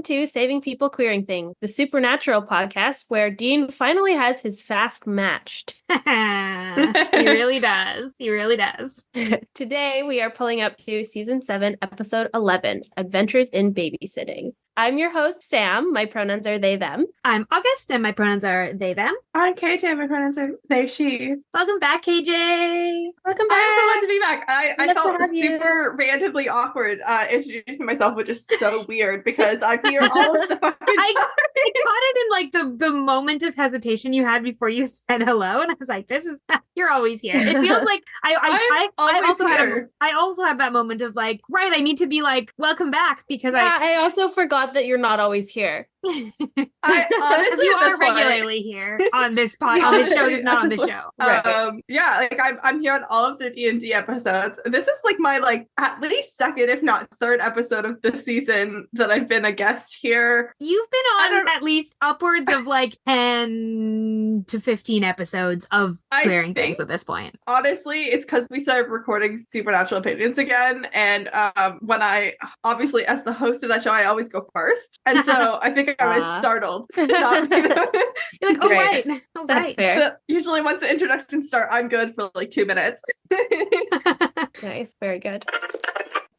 welcome to Saving People Queering Thing, the supernatural podcast where Dean finally has his sask matched. He really does. He really does. Today we are pulling up to Season 7, Episode 11, Adventures in Babysitting. I'm your host, Sam. My pronouns are they, them. I'm August, and my pronouns are they, them. I'm KJ. My pronouns are they, she. Welcome back, KJ. Welcome back. I'm so glad to be back. I felt super randomly awkward introducing myself, which is so weird because I'm here all of the fucking time. I caught it in like the moment of hesitation you had before you said hello, and I was like, "This is you're always here." It feels like I also have that moment of like, right, I need to be like, "Welcome back," because I also forgot that you're not always here. I honestly, you are regularly here on this pod, on this show, just not on the show. Right. Yeah, like I'm here on all of the D&D episodes. This is like my at least second, if not third episode of this season that I've been a guest here. You've been on at least upwards of like 10 to 15 episodes of Queering Things at this point. Honestly, it's because we started recording Supernatural Opinions again, and when I obviously as the host of that show, I always go first, and so I think I was startled. You're like, oh, right. Oh, That's fair. So usually once the introductions start, I'm good for like 2 minutes. Nice. Very good.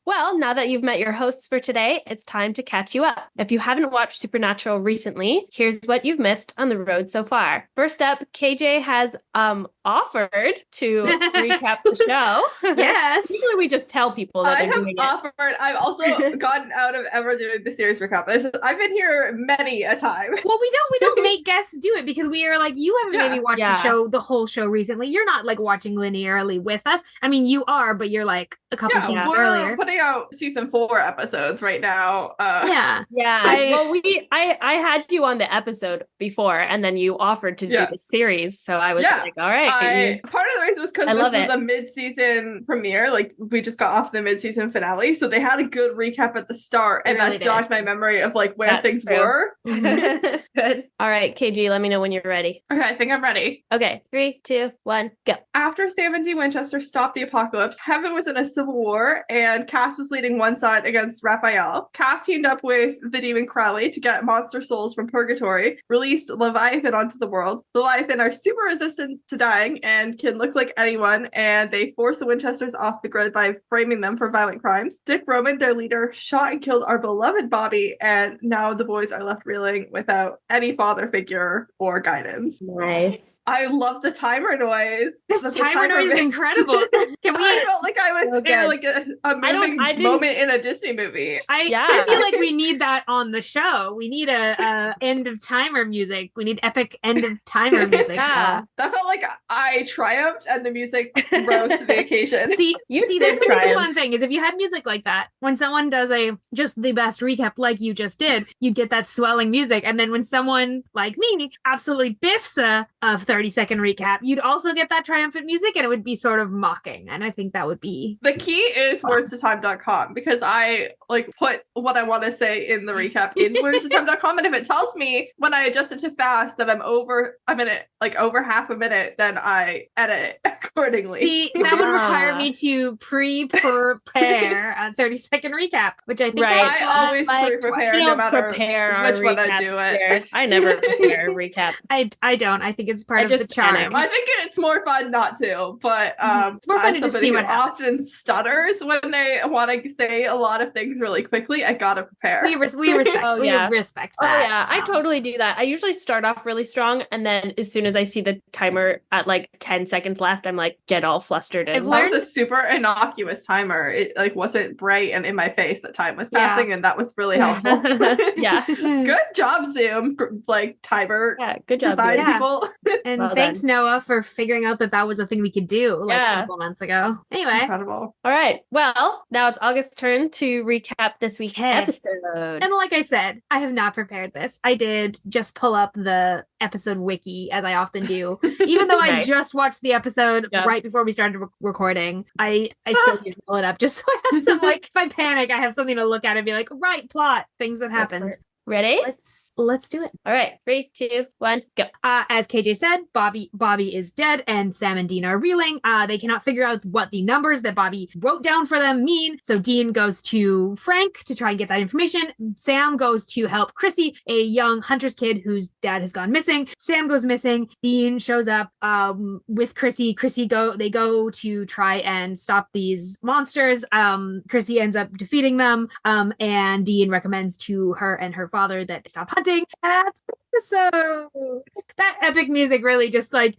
Well, now that you've met your hosts for today, it's time to catch you up. If you haven't watched Supernatural recently, here's what you've missed on the road so far. First up, KJ has offered to recap the show. Yes. Usually we just tell people that they're doing it. I've also gotten out of ever doing the series recap. I've been here many a time. Well, we don't make guests do it because we are like, you haven't maybe watched the whole show recently. You're not like watching linearly with us. I mean, you are, but you're like a couple seasons earlier. Putting out season 4 episodes right now. I had you on the episode before, and then you offered to do the series, so I was like, all right. Part of the reason was because this was a mid-season premiere. Like, we just got off the mid-season finale, so they had a good recap at the start, and that jogged my memory of like where things were. Good. All right, KG, let me know when you're ready. Okay, I think I'm ready. Okay, 3, 2, 1, go. After Sam and Dean Winchester stopped the apocalypse, Heaven was in a civil war, and Cass was leading one side against Raphael. Cass teamed up with the demon Crowley to get monster souls from purgatory, released Leviathan onto the world. Leviathan are super resistant to dying and can look like anyone, and they force the Winchesters off the grid by framing them for violent crimes. Dick Roman, their leader, shot and killed our beloved Bobby, and now the boys are left reeling without any father figure or guidance. Nice. I love the timer noise. This timer noise is incredible. I felt like I was in like a moving moment in a Disney movie. I feel like we need that on the show. We need a end of timer music. We need epic end of timer music. That felt like I triumphed and the music rose to the occasion. See, there's the fun thing is if you had music like that, when someone does just the best recap like you just did, you'd get that swelling music. And then when someone like me absolutely biffs a 30-second recap, you'd also get that triumphant music, and it would be sort of mocking. And I think that would be the key is wordstotime.com, because I put what I want to say in the recap in wordstotime.com, and if it tells me when I adjust it to fast that I'm over a minute, over half a minute, then I edit it accordingly. See, that would require me to prepare a 30-second recap, which I think I always prepare no matter which one I do it. I never prepare a recap. I don't. I think it's part of the charm. I think it's more fun not to, but it's more fun to just see what happens. Often stutters when they want to say a lot of things really quickly. I gotta prepare. We respect. We respect that. Oh yeah, I totally do that. I usually start off really strong, and then as soon as I see the timer at 10 seconds left, I'm get all flustered. And that was a super innocuous timer. It wasn't bright and in my face that time was passing, and that was really helpful. Yeah, good job, Zoom. Timer. Yeah, good job, design people. And thanks, Noah, for figuring out that was a thing we could do a couple months ago. Anyway, incredible. All right. Well, now it's August's turn to recap this week's episode. And like I said, I have not prepared this. I did just pull up the episode wiki, as I often do. Even though I just watched the episode right before we started recording, I still need to pull it up just so I have some, if I panic, I have something to look at and be like, right, plot, things that happened. Ready? Let's do it. All right. 3, 2, 1, go. As KJ said, Bobby is dead, and Sam and Dean are reeling. They cannot figure out what the numbers that Bobby wrote down for them mean. So Dean goes to Frank to try and get that information. Sam goes to help Krissy, a young hunter's kid whose dad has gone missing. Sam goes missing. Dean shows up with Krissy. They go to try and stop these monsters. Krissy ends up defeating them. And Dean recommends to her and her father that they stop hunting. So that epic music really just shut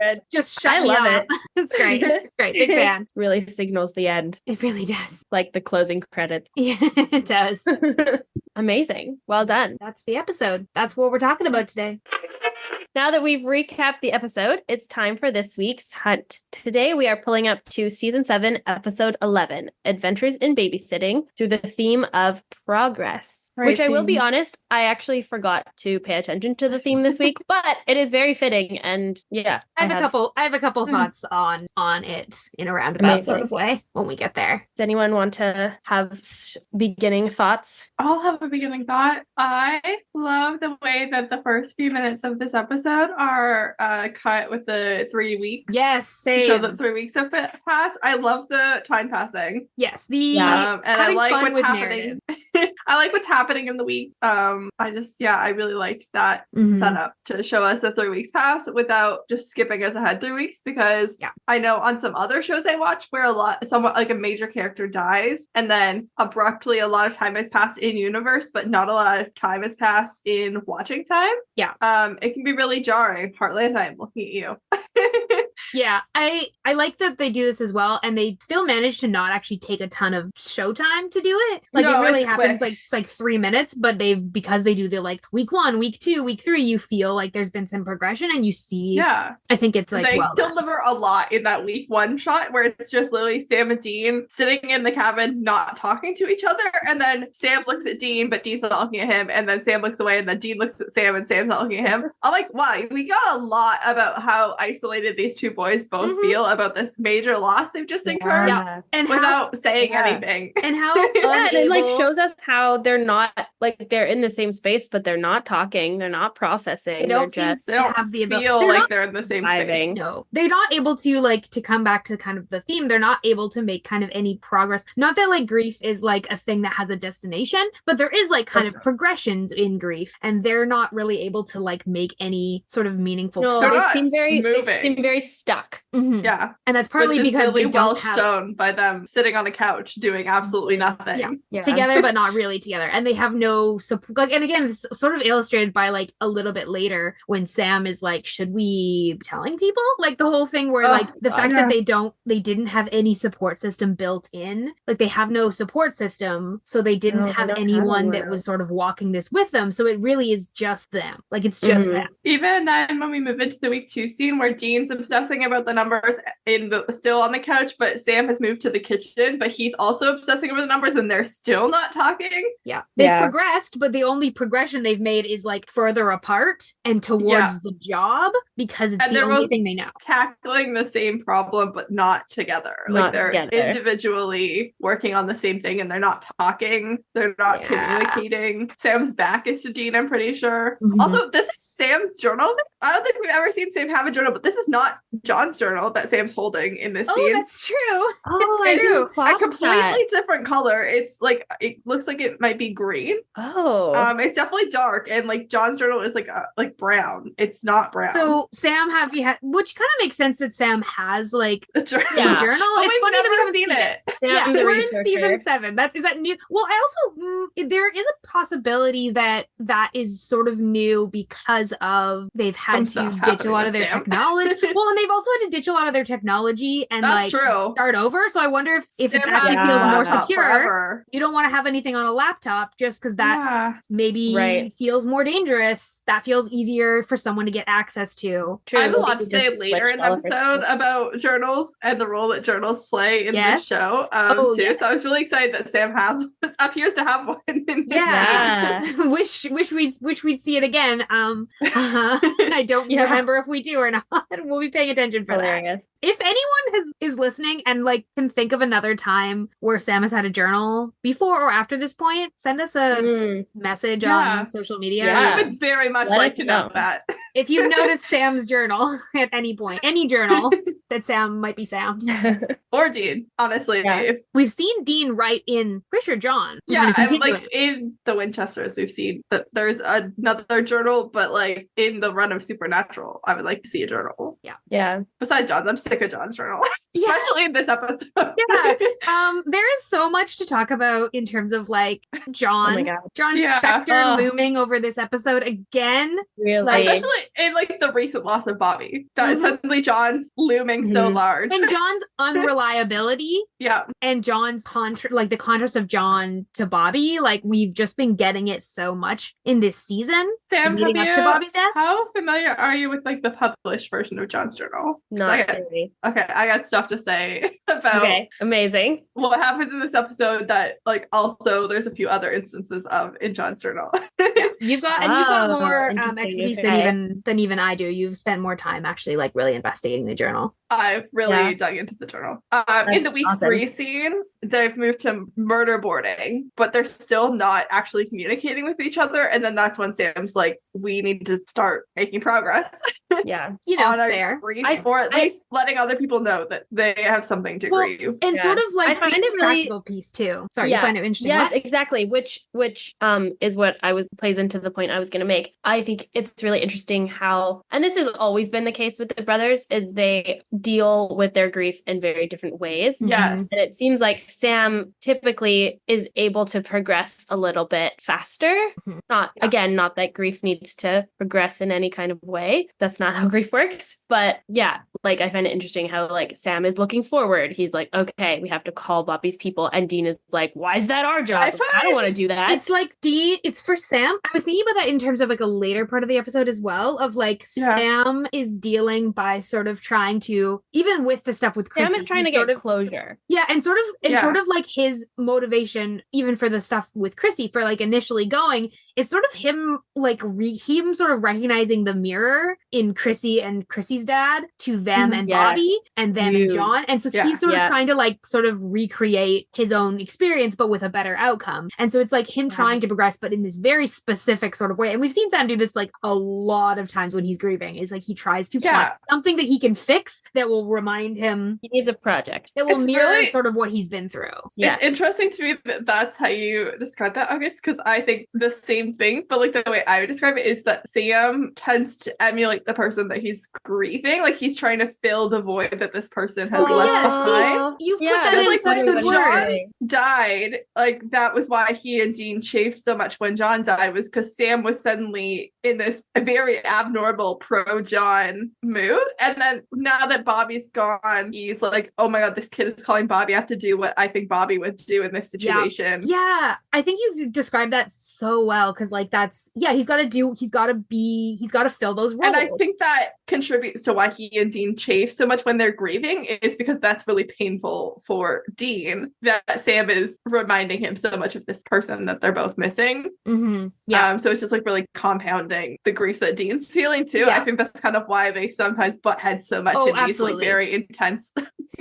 I me love up. it. It's great. Great. Big fan. Really signals the end. It really does. Like the closing credits. Yeah, it does. Amazing. Well done. That's the episode. That's what we're talking about today. Now that we've recapped the episode, it's time for this week's hunt. Today, we are pulling up to Season 7, Episode 11, Adventures in Babysitting, through the theme of progress, which I will be honest, I actually forgot to pay attention to the theme this week, but it is very fitting, and yeah. I have a couple thoughts on it in a roundabout sort of way when we get there. Does anyone want to have beginning thoughts? I'll have a beginning thought. I love the way that the first few minutes of this episode are cut with the 3 weeks. Yes, same. To show that 3 weeks have passed. I love the time passing. Yes, and I like what's happening. I like what's happening in the week. I really liked that setup to show us that 3 weeks passed without just skipping us ahead 3 weeks, because I know on some other shows I watch where someone like a major character dies and then abruptly a lot of time has passed in universe, but not a lot of time has passed in watching time. Yeah. It can be really jarring. Heartland, I'm looking at you. Yeah, I like that they do this as well, and they still manage to not actually take a ton of showtime to do it. Like, it really happens quick. It's like 3 minutes, but because they do the like week 1, week 2, week 3, you feel like there's been some progression, and you see. Yeah, I think it's like they deliver a lot in that week 1 shot where it's just literally Sam and Dean sitting in the cabin, not talking to each other, and then Sam looks at Dean, but Dean's not looking at him, and then Sam looks away, and then Dean looks at Sam, and Sam's not looking at him. I'm like, wow, we got a lot about how isolated these two boys both feel about this major loss they've just incurred, and without saying anything. And how it like shows us how they're not like they're in the same space, but they're not talking, they're not processing. They don't have the ability. Feel like they're in the same space. No, they're not able to come back to kind of the theme. They're not able to make kind of any progress. Not that like grief is like a thing that has a destination, but there is like kind of progressions in grief, and they're not really able to like make any sort of meaningful. No, they seem very stuck. Mm-hmm. Yeah, and that's partly because really they well don't have shown by them sitting on a couch doing absolutely nothing. Together, but not really together, and they have no support. Like, and again, it's sort of illustrated by like a little bit later when Sam is like, "Should we be telling people?" Like the whole thing where like the fact that they didn't have any support system built in. Like they have no support system, so they didn't have anyone that was sort of walking this with them. So it really is just them. Like it's just them. Even then, when we move into the week 2 scene where Dean's obsessing about the numbers still on the couch, but Sam has moved to the kitchen, but he's also obsessing over the numbers, and they're still not talking. Yeah, they've progressed, but the only progression they've made is like further apart and towards the job, because it's the only thing they know. Tackling the same problem, but not together. Like they're individually working on the same thing, and they're not talking. They're not communicating. Sam's back is to Dean, I'm pretty sure. Also, this is Sam's journal. I don't think we've ever seen Sam have a journal, but this is not John's journal that Sam's holding in this scene. Oh, that's true. It's true. A completely different color. It's like, it looks like it might be green. It's definitely dark, and like John's journal is like brown. It's not brown. So Sam which kind of makes sense that Sam has like a journal. It's funny that we haven't seen it. We're in season 7. Is that new? Well, I also there is a possibility that is sort of new because of they've had to ditch a lot of their technology. Well, and they've also had to ditch a lot of their technology and start over. So I wonder if it actually feels more secure. Forever. You don't want to have anything on a laptop just because that maybe feels more dangerous. That feels easier for someone to get access to. do. True, I have a but we lot to could say just later switch in the all of our episode stuff. about journals and the role that journals play in Yes. this show Oh, too. yes. So I was really excited that Sam appears to have one in this Yeah. scene. wish we'd see it again. I don't Yeah. remember if we do or not. We'll be paying attention for that. Hilarious. If anyone is listening and like can think of another time where Sam has had a journal before or after this point, send us a message on social media. Yeah. I would very much Let like us to know know. that. If you've noticed Sam's journal at any point, any journal that Sam might be Sam's. Or Dean, honestly. Yeah. We've seen Dean write in Trish or John. Yeah, and Continue like it. in the Winchesters, we've seen that there's another journal, but like in the run of Supernatural, I would like to see a journal. Yeah. Besides John's, I'm sick of John's journal, Yeah. especially in this episode. Yeah. There is so much to talk about in terms of like John. Oh my God. John's Yeah. specter Oh. looming over this episode again. Really. Especially in like the recent loss of Bobby, that Mhm. suddenly John's looming so Mhm. large. And John's unreliability Yeah, and John's like the contrast of John to Bobby, like we've just been getting it so much in this season. Sam, leading up to Bobby's death. how familiar are you with like the published version of John's journal? 'Cause I Not got- really. Okay, I got stuff to say about Okay. Amazing. what happens in this episode that like also there's a few other instances of in John's journal. You've got Oh, more interesting. expertise Okay. than even I do. You've spent more time actually like really investigating the journal. I've really Yeah. dug into the journal. In the That's week awesome. 3 scene, they've moved to murder boarding, but they're still not actually communicating with each other. And then that's when Sam's like, we need to start making progress Yeah. You know, on our fair. grief, I- or at least letting other people know that they have something to Well, grieve. And Yeah. sort of like I find the it really- practical piece too. Sorry, Yeah. you find it interesting. Yes, What? exactly. Which is what plays into the point I was going to make. I think it's really interesting how, and this has always been the case with the brothers, is they deal with their grief in very different ways. Yes. And it seems like Sam typically is able to progress a little bit faster. Mhm. Not that grief needs to progress in any kind of way. That's not how grief works. But yeah, like I find it interesting how like Sam is looking forward. He's like, okay, we have to call Bobby's people. And Dean is like, why is that our job? I don't want to do that. It's like Dean, it's for Sam. I was thinking about that in terms of like a later part of the episode as well, of like Yeah. Sam is dealing by sort of trying to, even with the stuff with Chris. Sam is trying to get closure. Yeah, and sort Yeah. of like his motivation, even for the stuff with Krissy, for like initially going, is sort of him like him sort of recognizing the mirror in Krissy and Krissy's dad to them and Yes. Bobby and them and Huge. John, and so Yeah. he's sort of Yeah. trying to like sort of recreate his own experience, but with a better outcome. And so it's like him trying to progress, but in this very specific sort of way. And we've seen Sam do this like a lot of times when he's grieving. Is like he tries to Yeah. find something that he can fix that will remind him, He needs a project. that will It's mirror really- sort of what he's been through. Yes. It's interesting to me that that's how you describe that, August, because I think the same thing, but like the way I would describe it is that Sam tends to emulate the person that he's grieving. Like he's trying to fill the void that this person has Oh, left yeah, behind. see, you've put Yeah, that Because in like such when good John words. died, like that was why he and Dean chafed so much when John died, was because Sam was suddenly in this very abnormal pro-John mood. And then now that Bobby's gone, he's like, oh my God, this kid is calling Bobby. I have to do what I think Bobby would do in this situation. Yeah, I think you've described that so well, because like he's got to fill those roles. And I think that contributes to why he and Dean chafe so much when they're grieving, is because that's really painful for Dean, that Sam is reminding him so much of this person that they're both missing. Yeah. So it's just like really compounding the grief that Dean's feeling too. Yeah. I think that's kind of why they sometimes butt heads so much Oh, in these absolutely. like very intense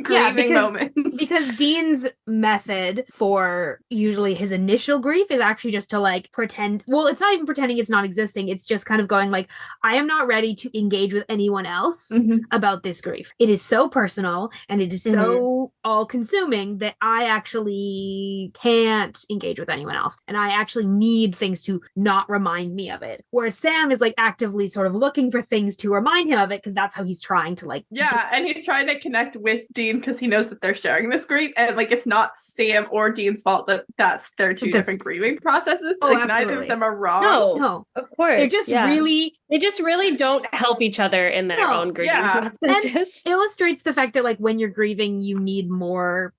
grieving moments. Because Dean's method for usually his initial grief is actually just to like pretend, well, it's not even pretending it's not existing. It's just kind of going like, I am not ready to engage with anyone else Mhm. about this grief. It is so personal and it is so all consuming that I actually can't engage with anyone else. And I actually need things to not remind me of it. Whereas Sam is like actively sort of looking for things to remind him of it, because that's how he's trying to like Yeah, and he's trying to connect with Dean because he knows that they're sharing this grief, and like it's not Sam or Dean's fault that that's their two different grieving processes. Like neither of them are wrong. No, of course. They just really don't help each other in their own grieving processes. And illustrates the fact that like when you're grieving, you need more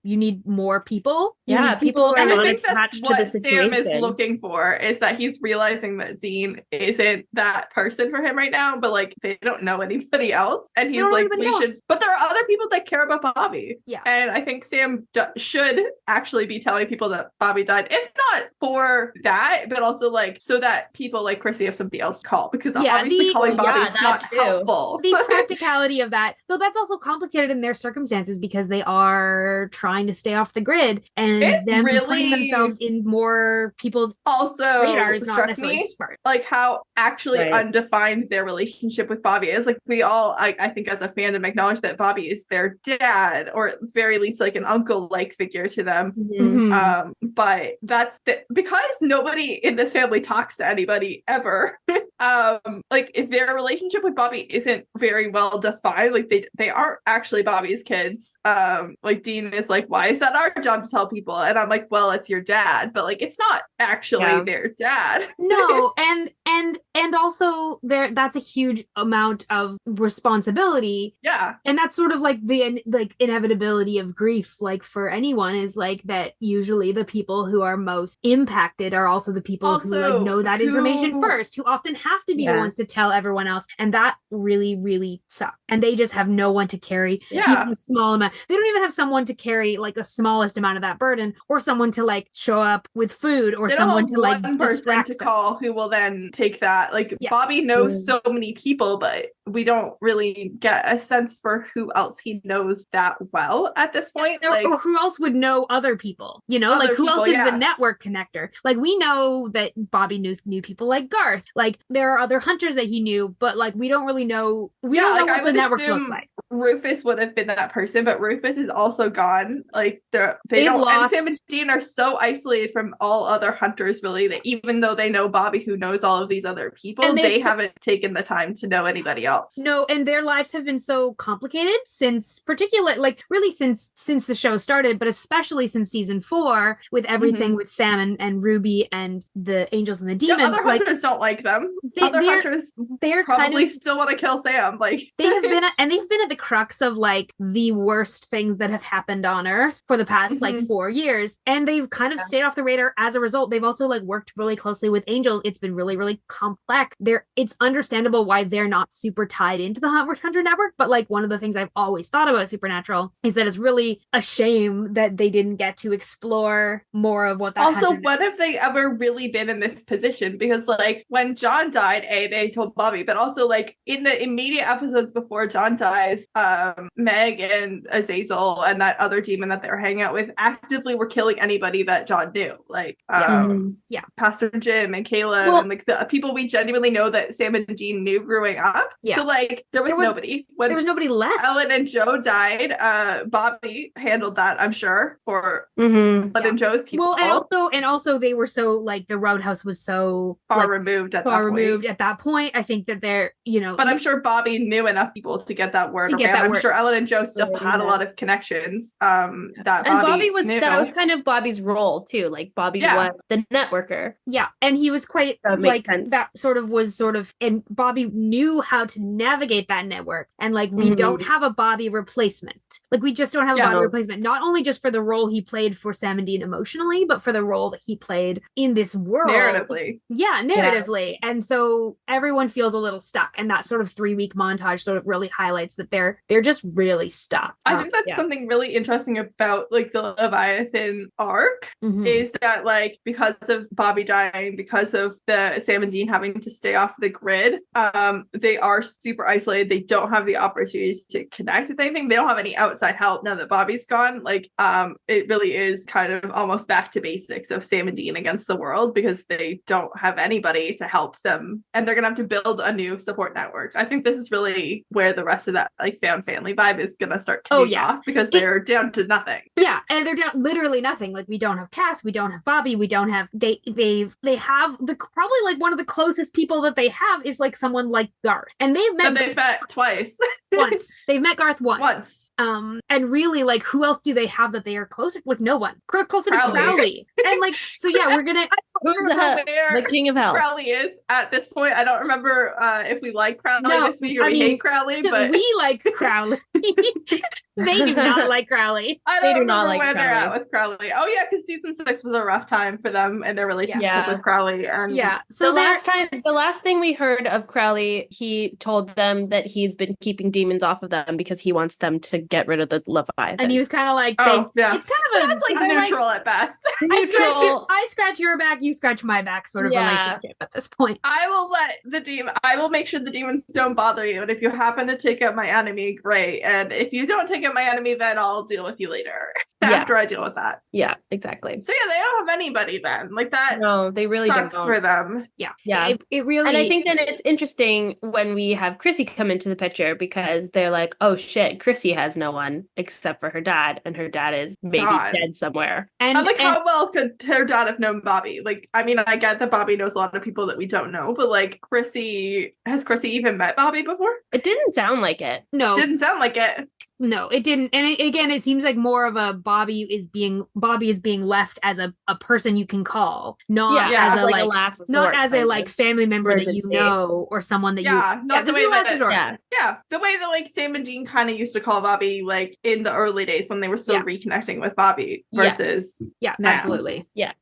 people. Yeah, people are not attached to the situation. Sam is looking for is that he's realizing that Dean isn't that person for him right now, but like they don't know anybody else, and he's like, we should. But there are other people that care about Bobby. Yeah, and I think Sam should actually be telling people that Bobby died, if not for that, but also like so that people like Krissy have somebody else to call, because obviously calling Bobby is not helpful. The practicality of that, though, that's also complicated in their circumstances because they are trying to stay off the grid, and them putting themselves in more people's radars not necessarily smart. Like how actually undefined their relationship with Bobby is. Like we all, I think as a fandom acknowledge that Bobby is their dad, or at very least like an uncle-like figure to them. Mm-hmm. But that's because nobody in this family talks to anybody ever. Like if their relationship with Bobby isn't very well defined, like they aren't actually Bobby's kids. Like Dean is like, why is that our job to tell people? And I'm like, well, it's your dad, but like it's not actually their dad. No, and also that's a huge amount of responsibility. Yeah. And that's sort of like the inevitability of grief, like for anyone, is like that usually the people who are most impacted are also the people who like know that information first, who often have to be the ones to tell everyone else. And that really, really sucks. And they just have no one to carry even a small amount. They don't even have someone to carry like the smallest amount of that burden, or someone to like show up with food, or someone to like one person to call who will then take that. Like Bobby knows so many people, but we don't really get a sense for who else he knows that well at this point. Or who else would know other people, you know, like who else is the network connector? Like we know that Bobby knew people like Garth. Like there are other hunters that he knew, but like we don't really know. We don't know what the network looks like. Rufus would have been that person, but Rufus is also gone. Like they don't. Lost. And Sam and Dean are so isolated from all other hunters, really, that even though they know Bobby, who knows all of these other people, they haven't taken the time to know anybody else. No, and their lives have been so complicated since the show started, but especially since season 4, with everything with Sam and Ruby and the angels and the demons. Yeah, other hunters don't like them. Other hunters probably still want to kill Sam. Like they've been at the crux of like the worst things that have happened on Earth for the past like 4 years, and they've kind of stayed off the radar as a result. They've also like worked really closely with angels. It's been really, really complex. It's understandable why they're not super tied into the Hunter Network, but like one of the things I've always thought about Supernatural is that it's really a shame that they didn't get to explore more of what that also when have they ever really been in this position? Because like when John died, they told Bobby, but also like in the immediate episodes before John dies, Meg and Azazel and that other demon that they were hanging out with actively were killing anybody that John knew, like Pastor Jim and Caleb and like the people we genuinely know that Sam and Dean knew growing up. So like there was nobody. When there was nobody left. Ellen and Joe died, Bobby handled that, I'm sure, for Ellen and Joe's people. Well, and also they were so like the Roadhouse was so far removed at that point. I think that they're, you know, but I'm sure Bobby knew enough people to get that word around. I'm sure Ellen and Joe still had a lot of connections. That Bobby was knew. That was kind of Bobby's role too. Like Bobby was the networker. Yeah, and he was quite like that. And Bobby knew how to navigate that network. And like we don't have a Bobby replacement. Like we just don't have a Bobby replacement. Not only just for the role he played for Sam and Dean emotionally, but for the role that he played in this world narratively. Yeah. And so everyone feels a little stuck. And that sort of 3-week montage sort of really highlights that they're just really stuck. I think that's something really interesting about like the Leviathan arc is that like because of Bobby dying, because of the Sam and Dean having to stay off the grid, they are super isolated. They don't have the opportunities to connect with anything. They don't have any outside help now that Bobby's gone. Like it really is kind of almost back to basics of Sam and Dean against the world, because they don't have anybody to help them, and they're gonna have to build a new support network. I think this is really where the rest of that like found family vibe is gonna start kicking off, because they're down to nothing. Yeah, and they're down literally nothing. Like we don't have Cass, we don't have Bobby, we don't have they have the probably like one of the closest people that they have is like someone like Garth, and they've met twice. Once they've met Garth once. And really, like, who else do they have that they are closer? Like, no one. Closer to Crowley. And like, so yeah, we're gonna. Who's the king of hell? Crowley is at this point. I don't remember if we like Crowley this week or we hate Crowley, but we like Crowley. They do not like Crowley. I don't remember where they're at with Crowley. Oh yeah, because season 6 was a rough time for them and their relationship with Crowley. And so the last thing we heard of Crowley, he told them that he's been keeping demons off of them because he wants them to get rid of the Leviathan. And he was kind of like, it's kind of that's like neutral at best. I scratch your back, you scratch my back, sort of relationship at this point. I will make sure the demons don't bother you, and if you happen to take out my enemy, great. And if you don't take out my enemy, then I'll deal with you later. After I deal with that. Yeah, exactly. So yeah, they don't have anybody then. Like that. No, they really sucks don't. For them. Yeah. It really. And I think that it's interesting when we have Krissy come into the picture because they're like, oh shit, Krissy has no one except for her dad, and her dad is maybe dead somewhere. And like, how well could her dad have known Bobby? Like, I mean, I get that Bobby knows a lot of people that we don't know, but like, has Krissy even met Bobby before? It didn't sound like it. No. Didn't sound like it. No, it didn't. And again, it seems like more of a Bobby is being left as a person you can call, not as a like last resort, not as a like family member that you know or someone that not the way that the way that like Sam and Dean kind of used to call Bobby like in the early days when they were still reconnecting with Bobby versus now. Absolutely. Yeah.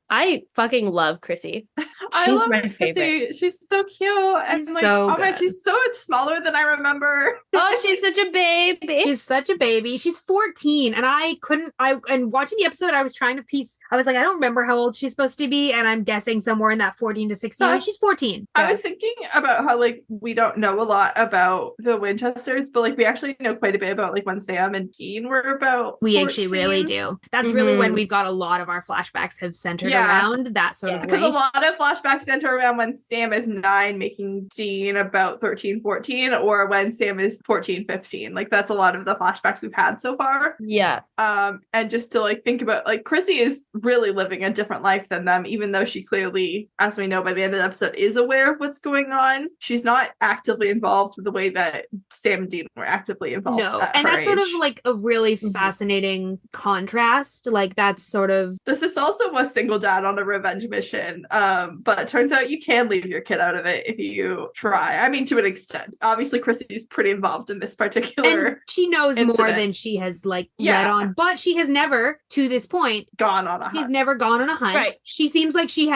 I fucking love Krissy. I love my favorite. She's so cute and like man, she's so much smaller than I remember. Oh, she's such a baby. She's such a baby. She's 14, and watching the episode, I was trying to piece. I was like, I don't remember how old she's supposed to be, and I'm guessing somewhere in that 14 to 16. She's 14. I was thinking about how like we don't know a lot about the Winchesters, but like we actually know quite a bit about like when Sam and Dean were about. We actually really do. That's really when we've got a lot of our flashbacks have centered around that sort of. Because a lot of flashbacks center around when Sam is 9, making Dean about 13, 14, or when Sam is 14, 15. Like that's a lot of the flashbacks we've had so far. Yeah. And just to like think about like Krissy is really living a different life than them, even though she clearly, as we know by the end of the episode, is aware of what's going on. She's not actively involved the way that Sam and Dean were actively involved. No, and that's sort of like a really fascinating contrast. Like that's sort of this is also a single dad on a revenge mission. But it turns out you can leave your kid out of it if you try. I mean, to an extent. Obviously, Krissy's pretty involved in this particular. And she knows more than she has like let on, but she has never, to this point, gone on a hunt. She's never gone on a hunt. Right. She seems like she's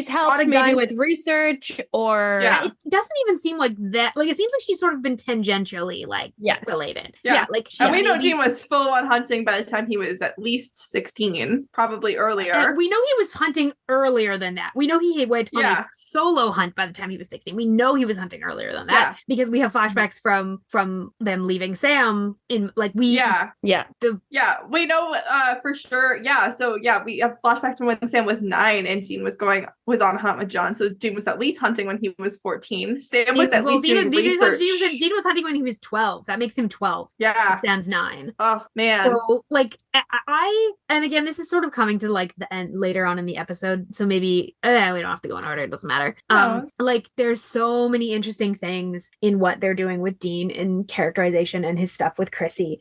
helped maybe with research or it doesn't even seem like that. Like it seems like she's sort of been tangentially like related. Yeah. Like and we know Dean was full on hunting by the time he was at least 16, probably earlier. And we know he was hunting earlier than that. We know he went on a solo hunt by the time he was 16. We know he was hunting earlier than that because we have flashbacks from them leaving Sam in like we we know for sure. So we have flashbacks from when Sam was 9 and Dean was on a hunt with John. So Dean was at least hunting when he was 14. Sam was at least doing research. Dean was hunting when he was 12. That makes him 12. Yeah. Sam's 9. Oh man. So like and again, this is sort of coming to like the end later on in the episode. So maybe we don't have to go in order. It doesn't matter. Like there's so many interesting things in what they're doing with Dean and characterization and his stuff with Krissy.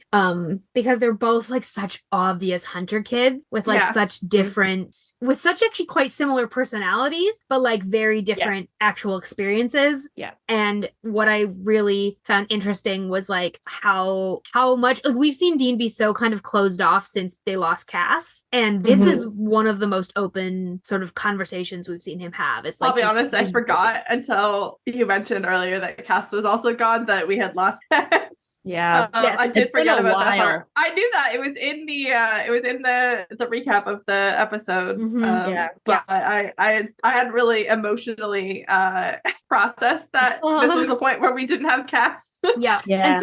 Because they're both like such obvious hunter kids with like such different, with such actually quite similar personalities, but like very different actual experiences. Yeah. And what I really found interesting was like how much like we've seen Dean be so kind of closed off since they lost Cass. And this is one of the most open sort of conversations we've seen him have. It's like, I'll be honest, I forgot until you mentioned earlier that Cass was also gone, that we had lost Cass. Yeah. I did forget about that part. I knew that it was in the recap of the episode. But I hadn't really emotionally processed that this was a point where we didn't have Cass. And Dean has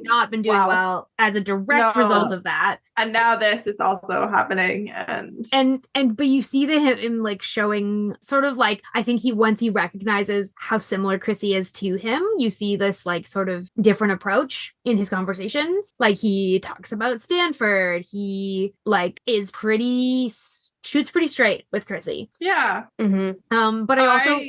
not been doing well as a direct result of that. And now this is also happening, but you see him like showing sort of like, I think once he recognizes how similar Krissy is to him, you see this like sort of different approach in his conversations. Like he talks about Stanford. He like is shoots pretty straight with Krissy. Yeah. But I also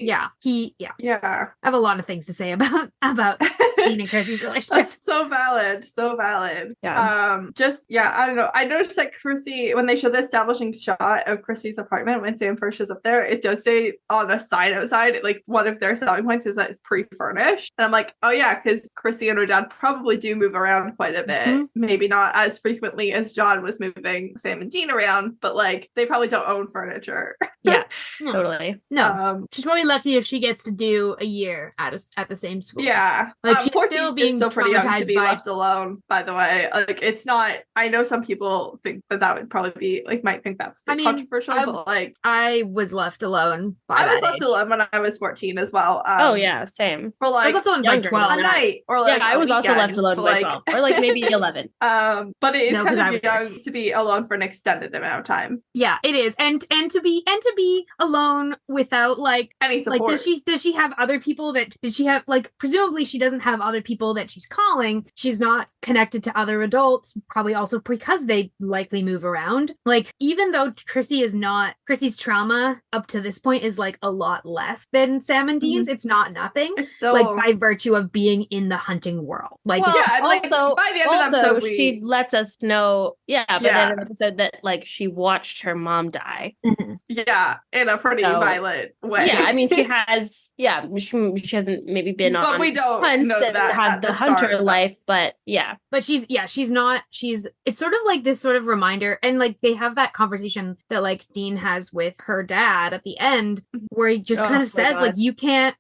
I have a lot of things to say about Dean and Krissy's relationship. That's so valid. So valid. Yeah. I don't know. I noticed that Krissy, when they show the establishing shot of Krissy's apartment when Sam first shows up there, it does say on the sign outside, like one of their selling points is that it's pre-furnished. And I'm like, oh yeah, because Krissy and her dad probably do move around quite a bit. Mm-hmm. Maybe not as frequently as John was moving Sam and Dean around, but like they probably don't own furniture. Yeah, totally. No, she's probably lucky if she gets to do a year at the same school. Yeah, like she's still being still pretty young to be left alone. By the way, like it's not. I know some people think that would probably be like might think that's controversial, but like I was left alone. I was left alone when I was 14 as well. Oh yeah, same. For like I was left alone by 12 a night, or like I was also left alone by 12, or like maybe 11. But it is kind of young to be alone for an extended amount of time. Yeah, it is, and to be alone without like any support. Like, does she have other people that did she have like presumably she doesn't have other people that she's calling. She's not connected to other adults, probably also because they likely move around. Like even though Krissy's trauma up to this point is like a lot less than Sam and Dean's, it's not nothing. It's still like by virtue of being in the hunting world. Like well, yeah, also, like by the end of the episode, she lets us know. Yeah, by the end of the episode that like she watched her mom die. Mm-hmm. Yeah, in a pretty violent way. Yeah, I mean she has. Yeah, she hasn't maybe been on. But we don't hunts know and that had the hunter life. But yeah, but she's not. It's sort of like this sort of reminder, and like they have that conversation that like Dean has with her dad at the end, where he just kind of says like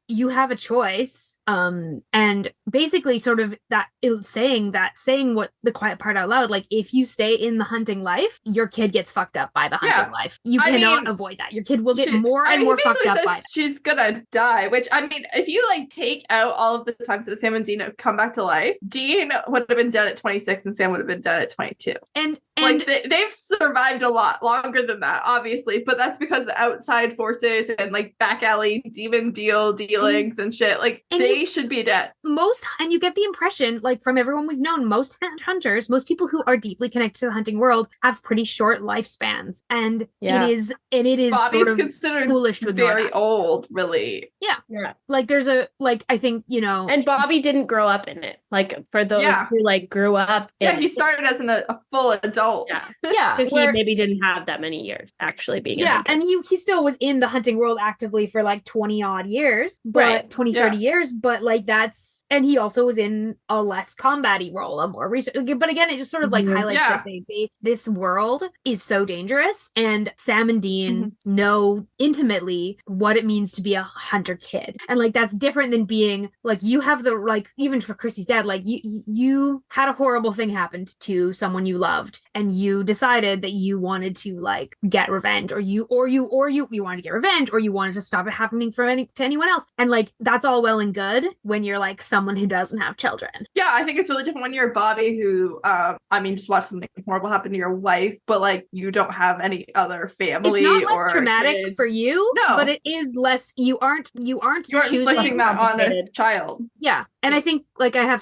you have a choice, and basically sort of saying what the quiet part out loud, like if you stay in the hunting life, your kid gets fucked up by the hunting life. You cannot avoid that. Your kid will get more and more fucked up by that. She's gonna die, which I mean, if you like take out all of the times that Sam and Dean have come back to life, Dean would have been dead at 26 and Sam would have been dead at 22. And like they've survived a lot longer than that, obviously, but that's because the outside forces and like back alley demon dealings and shit, like they should be dead. And you get the impression, like from everyone we've known, most hunters, most people who are deeply connected to the hunting world have pretty short lifespans, and it is Bobby's sort of considered foolish to very old, really. Yeah. Like there's I think and Bobby didn't grow up in it. Like for those who like grew up. He started as a full adult. Yeah. So he maybe didn't have that many years actually being. Yeah, and he still was in the hunting world actively for like 20 odd years, but 30 years. But like and he also was in a less combat-y role, a more recent. But again, it just sort of like highlights that this world is so dangerous, and Sam and Dean know intimately what it means to be a hunter kid, and like that's different than being like you have the like even for Krissy's dad, like you had a horrible thing happen to someone you loved, and you decided that you wanted to like get revenge, or you wanted to get revenge, or you wanted to stop it happening to anyone else, and like that's all well and good when you're like someone who doesn't have children. Yeah, I think it's really different when you're Bobby, who I mean, just watch something horrible happen to your wife, but like you don't have any other family. It's not less or traumatic kids. For you, no, but it is less. You aren't inflicting that on a child. Yeah. And I think like I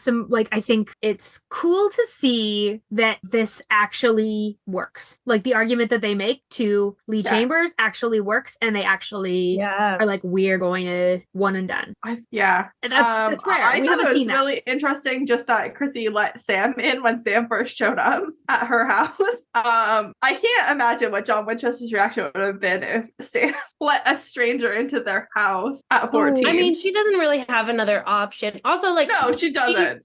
think it's cool to see that this actually works. Like the argument that they make to Lee Chambers actually works, and they actually are like, we're going to one and done. And that's rare. I thought it was really interesting just that Krissy let Sam in when Sam first showed up at her house. I can't imagine what John Winchester's reaction would have been if Sam let a stranger into their house at 14. I mean, she doesn't really have another option. Also, like, no, she doesn't.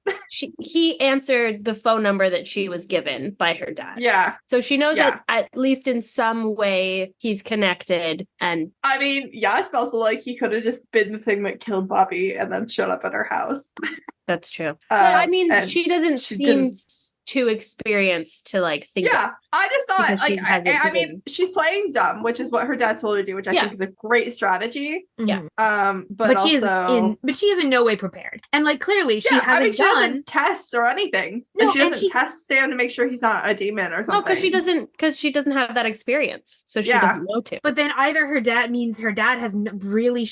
He answered the phone number that she was given by her dad. Yeah. So she knows that at least in some way he's connected. And I mean, I suppose like he could have just been the thing that killed Bobby and then showed up at her house. That's true. I mean, she doesn't seem too experienced to like think. Yeah, I just thought like I mean, she's playing dumb, which is what her dad told her to do, which I think is a great strategy. Yeah. But she is in no way prepared, and like clearly she hasn't she doesn't test or anything. No, and she doesn't test Sam to make sure he's not a demon or something. No, because she doesn't have that experience, so she doesn't know to. But then either her dad has really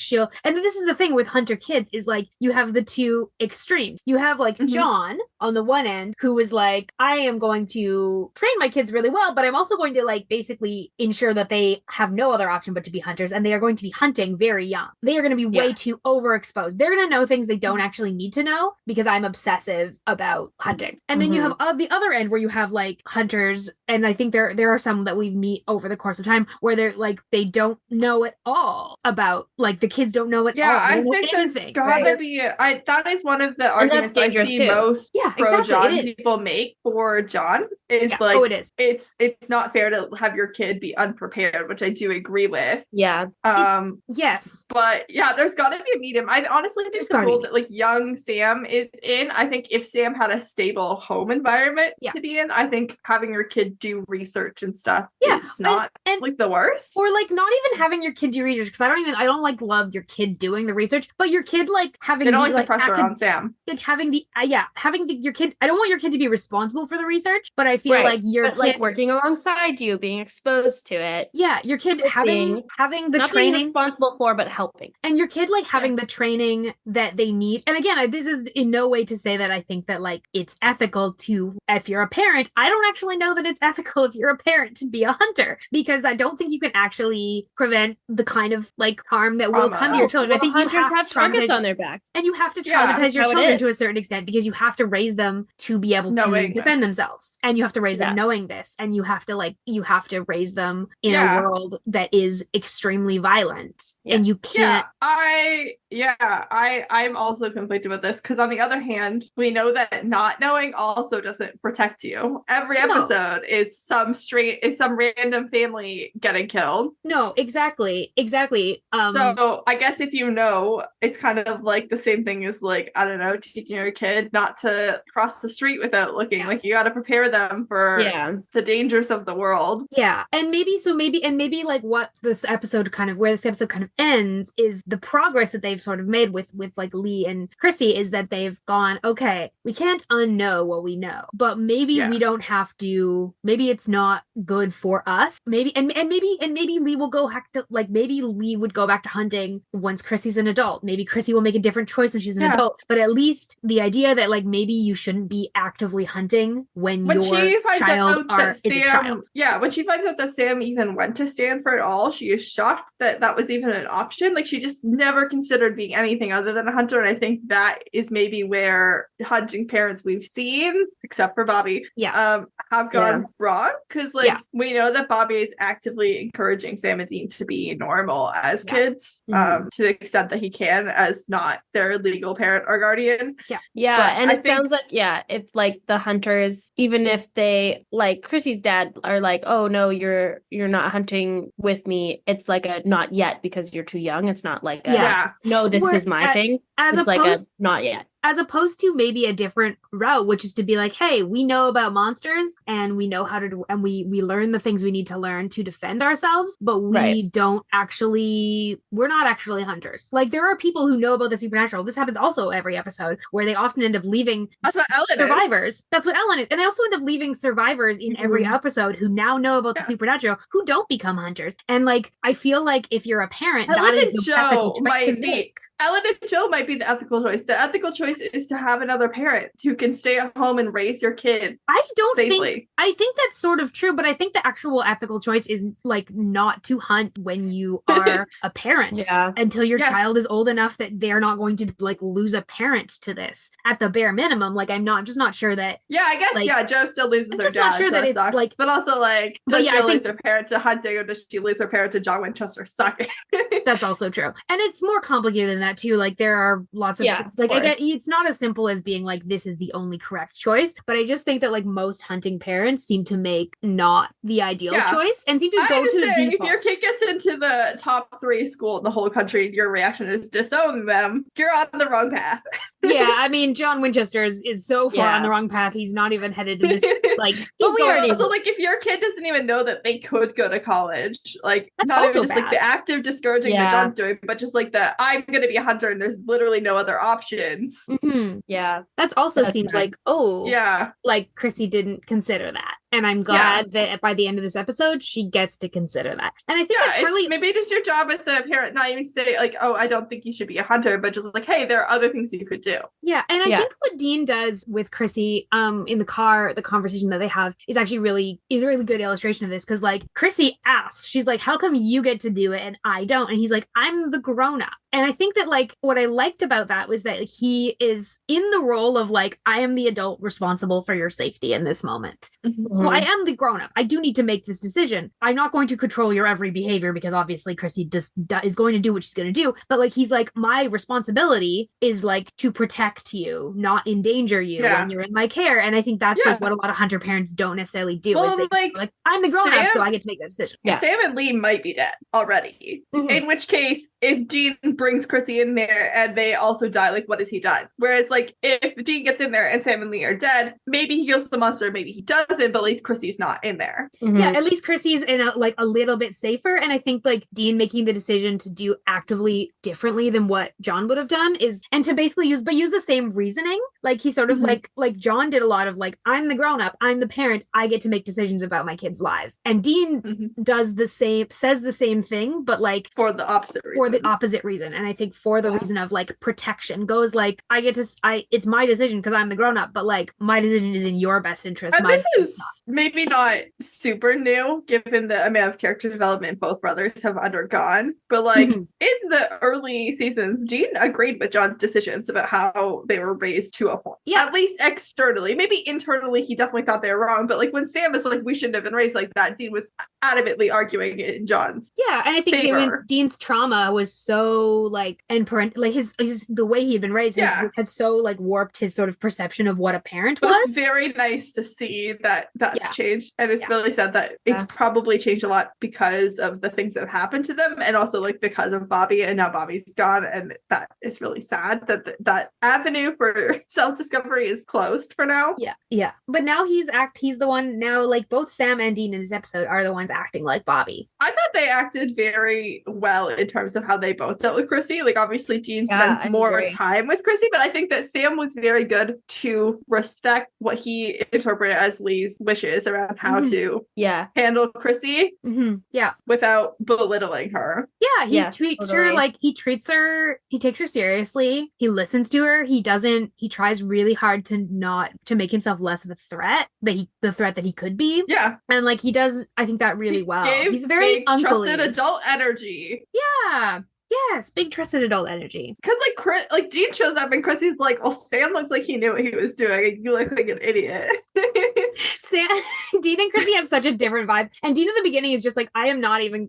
and this is the thing with hunter kids is like you have the two extremes. You have like John on the one end who was like like, I am going to train my kids really well, but I'm also going to like basically ensure that they have no other option but to be hunters, and they are going to be hunting very young. They are going to be way too overexposed. They're going to know things they don't actually need to know because I'm obsessive about hunting. And then you have the other end where you have like hunters, and I think there are some that we meet over the course of time where they're like, they don't know at all about, like, the kids don't know at all. I think there's gotta be that is one of the arguments I see most pro John people make for John is like, it is. It's not fair to have your kid be unprepared, which I do agree with. Yeah. Yes. But yeah, there's gotta be a medium. I honestly think the role that like young Sam is in, I think if Sam had a stable home environment to be in, I think having your kid do research and stuff is not like the worst. Or like not even having your kid do research, because I don't like love your kid doing the research, but your kid like having the pressure on Sam. Like having your kid. I don't want your kid to be responsible for the research, but I feel like your kid like working alongside you, being exposed to it. Yeah, your kid having the not training being responsible for, but helping, and your kid like having the training that they need. And again, this is in no way to say that I think that like it's ethical to, if you're a parent. I don't actually know that it's ethical if you're a parent to be a hunter, because I don't think you can actually prevent the kind of like harm that will come to your children. I think you have targets on their back, and you have to traumatize your children to a certain extent, because you have to raise them to be able to defend themselves, and you have to raise them knowing this, and you have to raise them in a world that is extremely violent, and you can't. I'm also conflicted with this, because on the other hand, we know that not knowing also doesn't protect you. Every episode is some random family getting killed. No, exactly. So I guess if you know, it's kind of like the same thing as like, I don't know, teaching your kid not to cross the street without looking. Like you got to prepare them for the dangers of the world. Yeah, and maybe like what this episode kind of ends is the progress that they've sort of made with like Lee and Krissy, is that they've gone, okay, we can't unknow what we know, but maybe we don't have to. Maybe it's not good for us. Maybe Lee will go back to maybe Lee would go back to hunting once Krissy's an adult. Maybe Krissy will make a different choice when she's an adult. But at least the idea that like maybe you shouldn't be actively hunting when your child is a child. Yeah, when she finds out that Sam even went to Stanford at all, she is shocked that was even an option. Like she just never considered being anything other than a hunter. And I think that is maybe where hunting parents we've seen, except for Bobby, have gone wrong. Because we know that Bobby is actively encouraging Sam and Dean to be normal as kids, to the extent that he can, as not their legal parent or guardian. And it sounds like if like the hunters, even if they like Krissy's dad are like, oh no, you're not hunting with me, it's like a not yet because you're too young. It's not like no, this is my thing. It's like a not yet. As opposed to maybe a different route, which is to be like, hey, we know about monsters and we know how to do, and we learn the things we need to learn to defend ourselves, but we're not actually hunters. Like there are people who know about the supernatural. This happens also every episode, where they often end up leaving survivors. That's what Ellen is. And they also end up leaving survivors in every episode who now know about the supernatural, who don't become hunters. And like, I feel like if you're a parent, Ellen that is the ethical choice to make. Ellen and Joe might be the ethical choice. The ethical choice is to have another parent who can stay at home and raise your kid. I think that's sort of true, but I think the actual ethical choice is like not to hunt when you are a parent until your child is old enough that they're not going to like lose a parent to this at the bare minimum. Like I'm just not sure that. Yeah, I guess Joe still loses her dad. Not sure that it's sucks. Like, but also like, does Joe lose her parent to hunting, or does she lose her parent to John Winchester sucking? That's also true, and it's more complicated than that too. Like there are lots of like I get, it's not as simple as being like this is the only correct choice, but I just think that like most hunting parents seem to make not the ideal choice and seem to go to the default. If your kid gets into the top 3 school in the whole country and your reaction is disown them, you're on the wrong path. I mean, John Winchester is so far on the wrong path. He's not even headed to this like. But we already also like if your kid doesn't even know that they could go to college, like that's not even just like the active discouraging that John's doing, but just like the I'm going to be a hunter and there's literally no other options. That also seems like like Krissy didn't consider that. And I'm glad that by the end of this episode, she gets to consider that. And I think it's really... maybe just your job as a parent, not even to say like, oh, I don't think you should be a hunter, but just like, hey, there are other things you could do. Yeah. And I think what Dean does with Krissy in the car, the conversation that they have is actually a really good illustration of this. Because like Krissy asks, she's like, how come you get to do it and I don't? And he's like, I'm the grown up. And I think that like what I liked about that was that like, he is in the role of like, I am the adult responsible for your safety in this moment. Mm-hmm. So I am the grown up. I do need to make this decision. I'm not going to control your every behavior because obviously Krissy just is going to do what she's going to do. But like, he's like, my responsibility is like to protect you, not endanger you when you're in my care. And I think that's like what a lot of hunter parents don't necessarily do. Well, is they like, I'm the grown up, so I get to make that decision. Yeah. Sam and Lee might be dead already. Mm-hmm. In which case, if Dean brings Krissy in there and they also die, like what has he done? Whereas like if Dean gets in there and Sam and Lee are dead, maybe he kills the monster, maybe he doesn't, but at least Krissy's not in there. Mm-hmm. Yeah, at least Krissy's in a little bit safer. And I think like Dean making the decision to do actively differently than what John would have done is, and to basically use the same reasoning. Like he sort of like John did a lot of like, I'm the grown up, I'm the parent, I get to make decisions about my kids' lives. And Dean does the same, says the same thing, but like for the opposite reason. And I think for the reason of like protection, goes like, it's my decision because I'm the grown up, but like my decision is in your best interest. And this is maybe not super new given the amount of character development both brothers have undergone, but like in the early seasons, Dean agreed with John's decisions about how they were raised to a point. Yeah. At least externally. Maybe internally he definitely thought they were wrong, but like when Sam is like, we shouldn't have been raised like that, Dean was adamantly arguing in John's and I think Dean's trauma was so like, and like his the way he had been raised had so like warped his sort of perception of what a parent was. It's very nice to see that that's changed, and it's really sad that it's probably changed a lot because of the things that have happened to them, and also like because of Bobby, and now Bobby's gone, and that is really sad that that avenue for self-discovery is closed for now. Yeah. But now he's the one now, like both Sam and Dean in this episode are the ones acting like Bobby. I thought they acted very well in terms of how they both dealt with Krissy. Like obviously Dean spends more time with Krissy, but I think that Sam was very good to respect what he interpreted as Lee's wishes around how to handle Krissy without belittling her. Yeah, he treats her like he takes her seriously. He listens to her. He tries really hard to make himself less of a threat, the threat that he could be. Yeah. And like he does, I think that really well. He's very trusted adult energy. Yeah. Yes, big trusted adult energy. Because like Dean shows up and Krissy's like, "Oh, Sam looks like he knew what he was doing, and you look like an idiot." Dean and Krissy have such a different vibe. And Dean at the beginning is just like, I am not in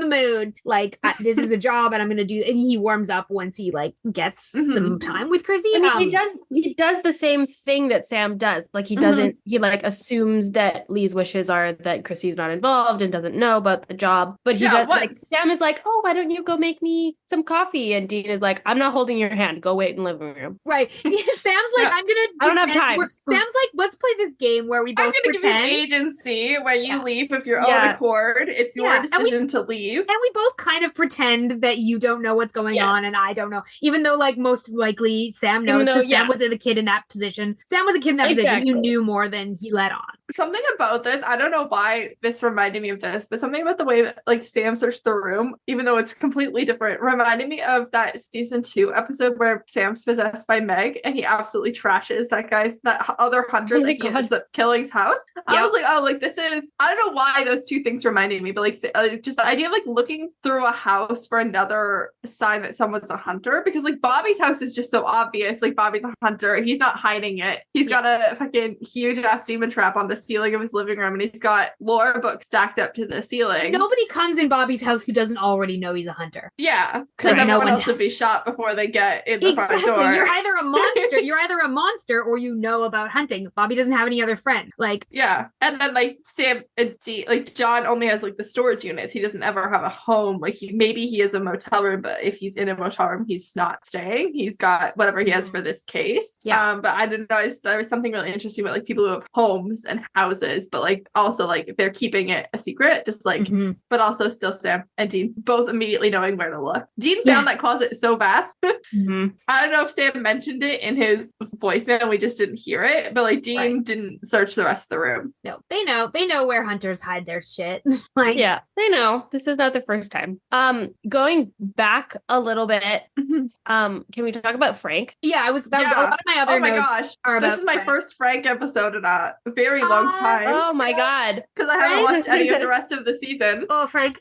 the mood. Like this is a job, and I'm gonna do. And he warms up once he like gets some time with Krissy. I mean, he does the same thing that Sam does. Like he doesn't. He like assumes that Lee's wishes are that Krissy's not involved and doesn't know about the job. But he does. Like Sam is like, "Oh, why don't you go make me some coffee?" And Dean is like, "I'm not holding your hand. Go wait in the living room." Right. Sam's like, I don't have time. Sam's like, let's play this game where we both pretend. Give you agency when you leave of your own accord. It's your decision to leave. And we both kind of pretend that you don't know what's going on and I don't know. Even though like most likely Sam knows because Sam was a kid in that position. Sam was a kid in that position who knew more than he let on. Something about this, I don't know why this reminded me of this, but something about the way that like Sam searched the room, even though it's completely different, reminded me of that season 2 episode where Sam's possessed by Meg and he absolutely trashes that other hunter that he ends up killing's house. I was like, oh, like this is, I don't know why those two things reminded me, but like just the idea of like looking through a house for another sign that someone's a hunter, because like Bobby's house is just so obvious. Like Bobby's a hunter. He's not hiding it. He's got a fucking huge ass demon trap on the ceiling of his living room, and he's got lore books stacked up to the ceiling. Nobody comes in Bobby's house who doesn't already know he's a hunter. Yeah, because everyone else would be shot before they get in the front door. You're either a monster or you know about hunting. Bobby doesn't have any other friend. Like and then like Sam and like John only has like the storage units. He doesn't ever have a home. Like maybe he has a motel room, but if he's in a motel room, he's not staying. He's got whatever he has for this case. But I didn't know. There was something really interesting about like people who have homes and houses, but like also like they're keeping it a secret, just like but also still Sam and Dean both immediately knowing where to look. Dean found that closet so fast. I don't know if Sam mentioned it in his voicemail and we just didn't hear it, but like Dean didn't didn't search the rest of the room. No, they know where hunters hide their shit. Like, yeah, they know. This is not the first time. Going back a little bit, can we talk about Frank? Yeah, a lot of my other oh my notes gosh, are this about is my Frank. first Frank episode in a very long time. Oh my god. Because I haven't watched any of the rest of the season. Oh, Frank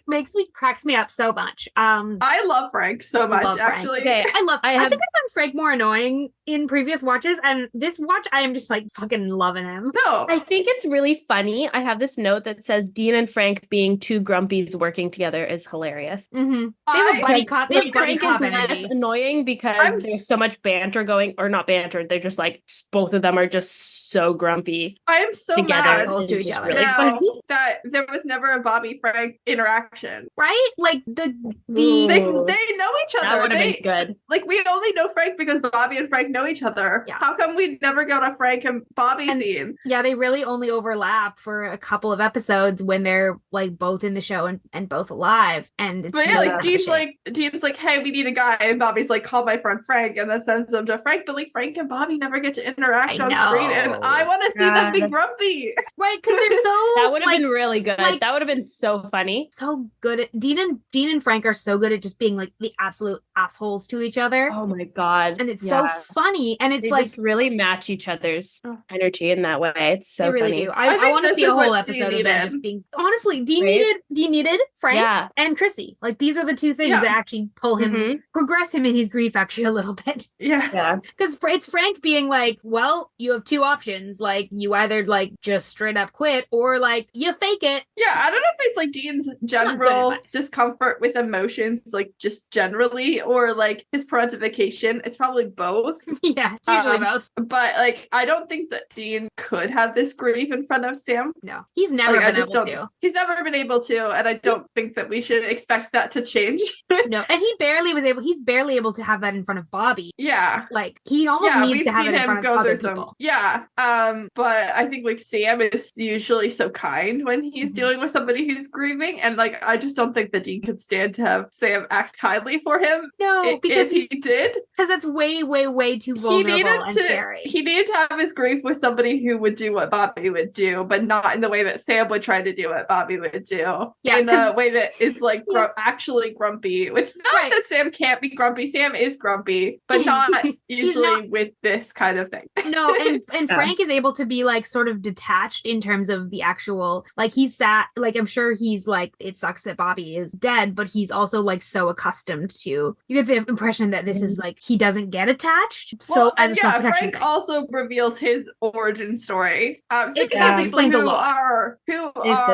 cracks me up so much. I love Frank so much, actually. Okay, I think I found Frank more annoying in previous watches, and this watch I am just like fucking loving him. No. I think it's really funny. I have this note that says Dean and Frank being two grumpies working together is hilarious. Mm-hmm. They have a buddy cop. Frank is less annoying because there's so much banter going, or not banter. They're just like both of them are just so grumpy. I am so together mad to each other really now that there was never a Bobby Frank interaction. Right? Like they know each other. That would have been good. Like we only know Frank because Bobby and Frank know each other. Yeah. How come we never got a Frank and Bobby scene? Yeah, they really only overlap for a couple of episodes when they're like both in the show and both alive. And it's really Dean's like, hey, we need a guy, and Bobby's like, call my friend Frank, and then sends them to Frank. But like Frank and Bobby never get to interact on screen, and I want to see them be grumpy. Right, because they're so that would have been really good. That would have been so funny. So good at Dean and Frank are so good at just being like the absolute assholes to each other. Oh my god. And it's so funny, and it's they like just really match each other's energy in that way. It's so they really funny. do. I want to see a whole episode of them just being honestly Dean needed Frank and Krissy. Like these are the two things that actually pull him progress him in his grief actually a little bit. Yeah. Because it's Frank being like, well, you have two options. Like you either like just straight up quit or like you fake it. Yeah, I don't know if it's like Dean's general discomfort with emotions, like just generally, or like his parentification. It's probably both. Yeah, it's usually both. But like I don't think that Dean could have this grief in front of Sam. No, he's never been able to. He's never been able to, and I don't think that we should expect that to change. No, and he's barely able to have that in front of Bobby. Yeah. Like he almost needs to have it in front of other people. Yeah. But I think like Sam is usually so kind when he's dealing with somebody who's grieving, and like I just don't think that Dean could stand to have Sam act kindly for him. No, because he did. Because that's way, way, way too vulnerable and scary. He needed to have his grief with somebody who would do what Bobby would do, but not in the way that Sam would try to do what Bobby would do. Yeah, in a way that is like actually grumpy, which not that Sam can't be grumpy. Sam is grumpy, but not usually with this kind of thing. No, and Frank is able to be like sort of detached in terms of the actual, like he's sat, like I'm sure he's like, it sucks that Bobby is dead, but he's also like so accustomed to, you get the impression that this is like, he doesn't get attached. So Frank also reveals his origin story. Speaking of people who are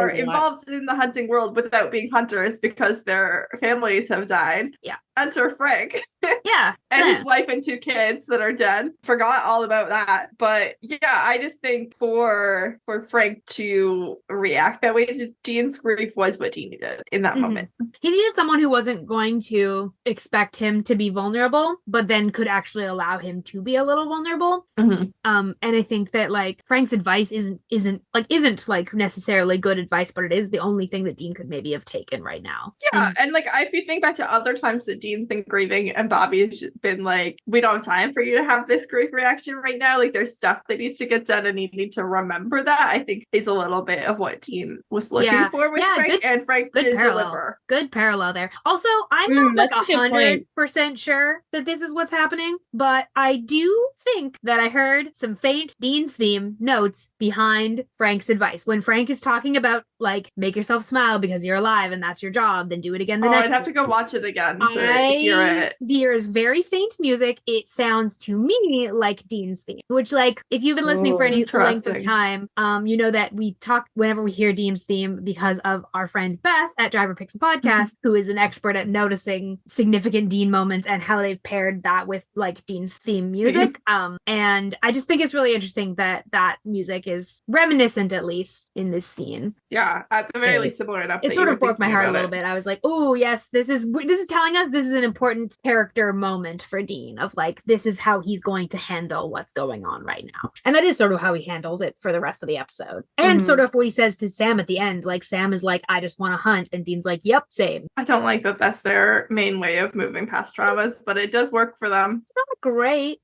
involved in the hunting world without being hunters because their families have died. Yeah. Enter Frank. Yeah. And his wife and two kids that are dead. Forgot all about that. But yeah, I just think for Frank to react that way to Dean's grief was what he needed in that moment. He needed someone who wasn't going to expect him to be vulnerable, but then could actually allow him to be a little vulnerable. And I think that like Frank's advice isn't like necessarily good advice, but it is the only thing that Dean could maybe have taken right now. Yeah, and like if you think back to other times that Dean's been grieving and Bobby's been like, we don't have time for you to have this grief reaction right now. Like there's stuff that needs to get done and you need to remember that. I think is a little bit of what Dean was looking for with Frank, and Frank did deliver. Good parallel there. Also, I'm not like 100% sure that this is what's happening, but I do think that I heard some faint Dean's theme notes behind Frank's advice. When Frank is talking about like, make yourself smile because you're alive and that's your job, then do it again the next I'd have to go watch it again to hear it. There is very faint music. It sounds to me like Dean's theme, which like, if you've been listening for any length of time, you know that we talk whenever we hear Dean's theme because of our friend Beth at Driver Picks a Podcast, who is an expert at noticing significant Dean moments and how they've paired that with like Dean's theme music. And I just think it's really interesting that that music is reminiscent, at least in this scene. Yeah, at the very least similar enough. It sort of broke my heart a little bit. I was like, oh yes, this is telling us this is an important character moment for Dean of like, this is how he's going to handle what's going on right now. And that is sort of how he handles it for the rest of the episode. And sort of what he says to Sam at the end, like Sam is like, I just want to hunt. And Dean's like, yep, same. I don't like that that's their main way of moving past traumas, but it does work for them. It's not great.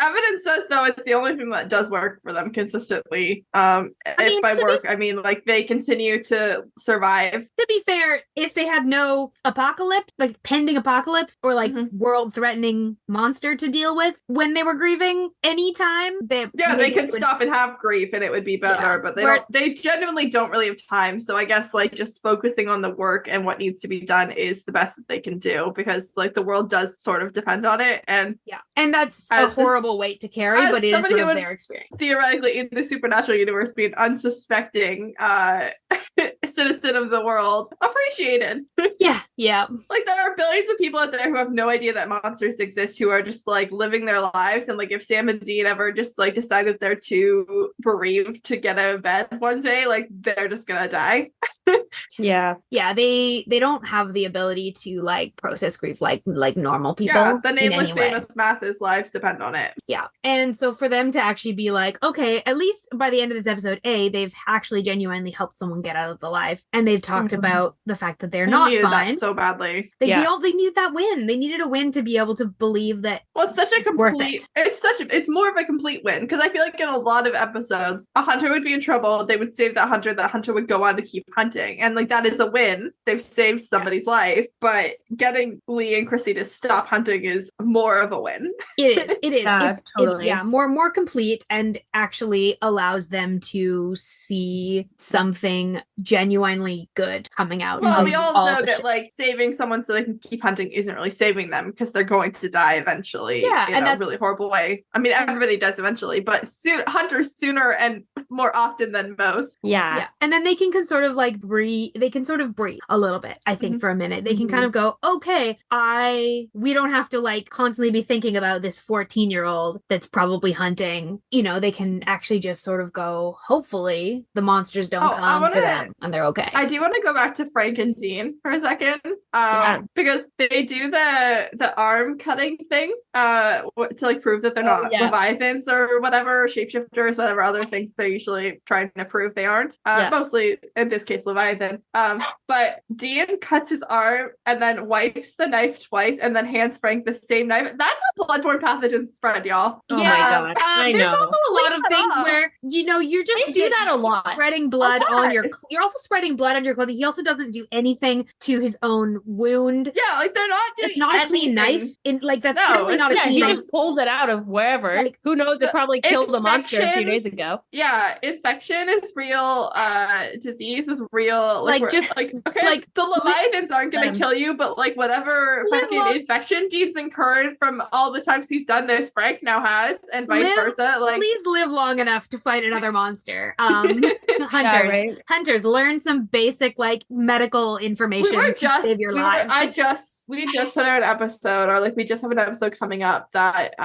Evidence says, though, it's the only thing that does work for them consistently. I mean, like, they continue to survive. To be fair, if they had no apocalypse, like pending apocalypse or like world-threatening monster to deal with when they were grieving anytime, they could stop and have grief and it would be better, but they genuinely don't really have time. So I guess like just focusing on the work and what needs to be done is the best that they can do, because like the world does sort of depend on it. And and that's a horrible weight to carry, but it is sort of their experience. Theoretically, in the supernatural universe, be an unsuspecting citizen of the world, appreciated. Yeah. Like there are billions of people out there who have no idea that monsters exist, who are just like living their lives. And like if Sam and Dean ever just like decided they're too bereaved to get out of bed one day, like they're just gonna die. Yeah, they don't have the ability to like process grief like normal people. Yeah, the nameless famous masses' lives depend on it. Yeah, and so for them to actually be like, okay, at least by the end of this episode, they've actually genuinely helped someone get out of the life, and they've talked about the fact that they're not fine. That so badly. They needed that win. They needed a win to be able to believe that. Well, it's such a complete. It's more of a complete win, because I feel like in a lot of episodes, a hunter would be in trouble. They would save that hunter. That hunter would go on to keep hunting, and like that is a win. They've saved somebody's life, but getting Lee and Krissy to stop hunting is more of a win. It is. It's totally. more complete, and actually allows them to see something genuinely good coming out. Well, we all know that like saving someone so they can keep hunting isn't really saving them, because they're going to die eventually. Yeah, in a really horrible way. I mean, everybody does eventually, but hunters sooner and more often than most. Yeah. And then they can sort of like breathe. They can sort of breathe a little bit, I think, for a minute. They can kind of go, okay, we don't have to like constantly be thinking about this 14-year-old that's probably hunting. You know, they can actually just sort of go, hopefully the monsters don't come for them and they're okay. I do want to go back to Frank and Dean for a second. Because they do the arm cutting thing to like prove that they're not leviathans or whatever, shapeshifters, whatever other things they're usually trying to prove they aren't. Mostly in this case leviathan. But Dean cuts his arm and then wipes the knife twice and then hands Frank the same knife. That's a bloodborne pathogen spread, y'all. Oh my god. There's also a lot of things where you're just do that a lot. Spreading blood on you're also spreading blood on your clothing. He also doesn't do anything to his own wound. Yeah, like they're not doing It's not a clean knife. That's totally not a clean he knife. just pulls it out of wherever. Like, who knows? It probably killed the monster a few days ago. Yeah, infection is real. Disease is real. The leviathans aren't going to kill you, but like whatever fucking infection Dean's incurred from all the times he's done this, Frank now has, and vice versa. Like, please live long enough to fight another monster. Hunters, learn some basic like medical information to save your lives. We just put out an episode, or like we just have an episode coming up that